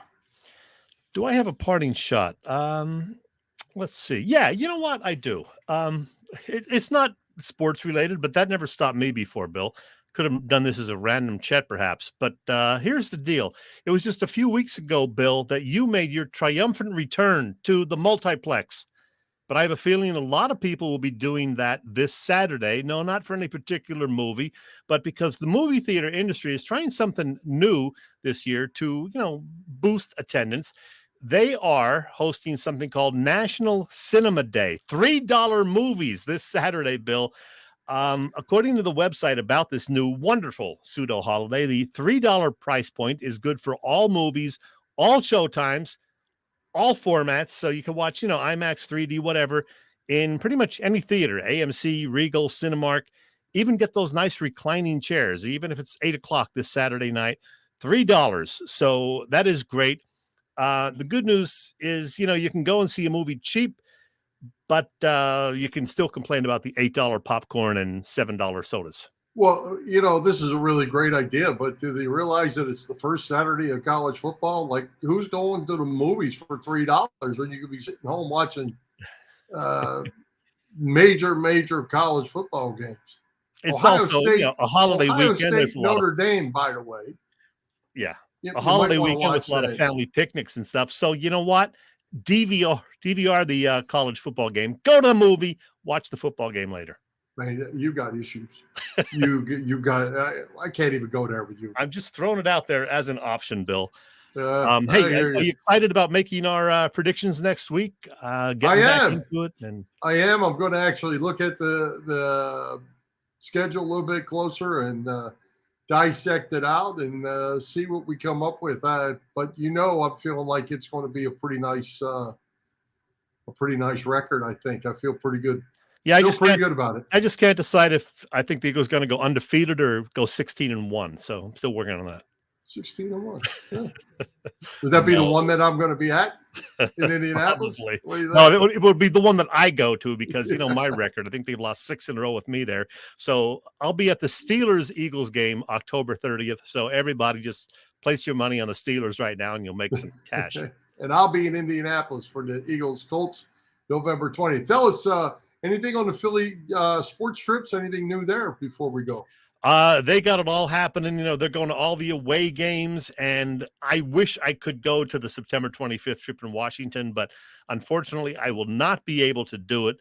Do I have a parting shot? Let's see. Yeah, you know what? I do. It's not sports related, but that never stopped me before, Bill. Could have done this as a random chat, perhaps. But here's the deal. It was just a few weeks ago, Bill, that you made your triumphant return to the multiplex. But I have a feeling a lot of people will be doing that this Saturday. No, not for any particular movie, but because the movie theater industry is trying something new this year to, boost attendance. They are hosting something called National Cinema Day. $3 movies this Saturday, Bill. According to the website about this new wonderful pseudo holiday, the $3 price point is good for all movies, all showtimes, all formats, so you can watch, IMAX, 3D, whatever, in pretty much any theater, AMC, Regal, Cinemark, even get those nice reclining chairs, even if it's 8 o'clock this Saturday night, $3. So that is great. The good news is, you can go and see a movie cheap, but you can still complain about the $8 popcorn and $7 sodas. Well, this is a really great idea, but do they realize that it's the first Saturday of college football? Like, who's going to the movies for $3 when you could be sitting home watching major college football games? It's Ohio also State, a holiday Ohio weekend. State, Notre Dame, by the way. Yeah, a holiday weekend with a lot of family picnics and stuff. So you know what? DVR the college football game. Go to the movie. Watch the football game later. Man, you got issues. You got. I can't even go there with you. I'm just throwing it out there as an option, Bill. Hey, are you excited about making our predictions next week? Getting back into it, and I am. I'm going to actually look at the schedule a little bit closer and dissect it out and see what we come up with. But I'm feeling like it's going to be a pretty nice record. I think I feel pretty good. Yeah, I just pretty good about it. I just can't decide if I think the Eagles going to go undefeated or go 16-1. So I'm still working on that. 16-1. Yeah. Would that be the one that I'm going to be at in Indianapolis? No, it would be the one that I go to because my record. I think they've lost 6 in a row with me there. So I'll be at the Steelers-Eagles game October 30th. So everybody just place your money on the Steelers right now, and you'll make some cash. And I'll be in Indianapolis for the Eagles-Colts November 20th. Tell us. Anything on the Philly sports trips? Anything new there before we go? They got it all happening. They're going to all the away games, and I wish I could go to the September 25th trip in Washington, but unfortunately, I will not be able to do it.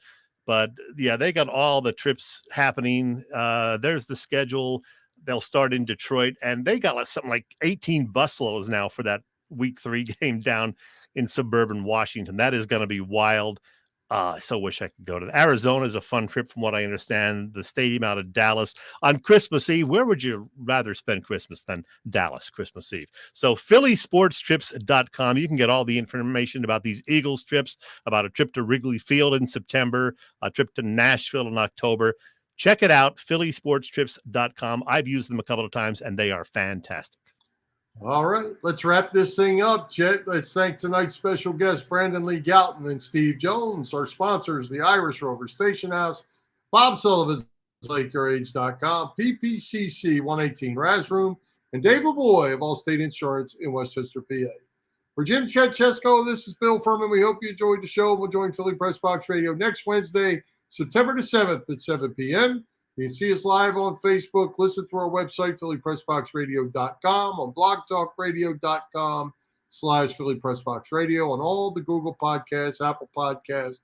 But yeah, they got all the trips happening. There's the schedule. They'll start in Detroit, and they got something like 18 busloads now for that week 3 game down in suburban Washington. That is going to be wild. I so wish I could go to Arizona. Is a fun trip from what I understand. The stadium out of Dallas on Christmas Eve. Where would you rather spend Christmas than Dallas Christmas Eve? So phillysportstrips.com. You can get all the information about these Eagles trips, about a trip to Wrigley Field in September, a trip to Nashville in October. Check it out, phillysportstrips.com. I've used them a couple of times, and they are fantastic. All right, let's wrap this thing up, Chet. Let's thank tonight's special guests, Brandon Lee Gowton and Steve Jones, our sponsors, the Irish Rover Station House, Bob Sullivan's LakeYourAge.com, PPCC 118 Raz Room, and Dave Lavoie of Allstate Insurance in Westchester, PA. For Jim Chet Chesko, this is Bill Furman. We hope you enjoyed the show. We'll join Philly Press Box Radio next Wednesday, September the 7th at 7 p.m. You can see us live on Facebook. Listen to our website, phillypressboxradio.com, on blogtalkradio.com/phillypressboxradio, on all the Google Podcasts, Apple Podcasts,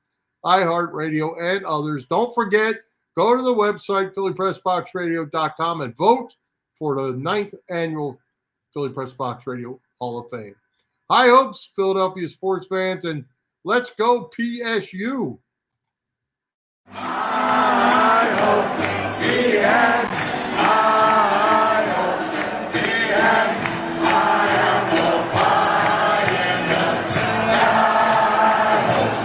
iHeartRadio, and others. Don't forget, go to the website, phillypressboxradio.com, and vote for the 9th annual Philly Press Box Radio Hall of Fame. High hopes, Philadelphia sports fans, and let's go PSU. know he has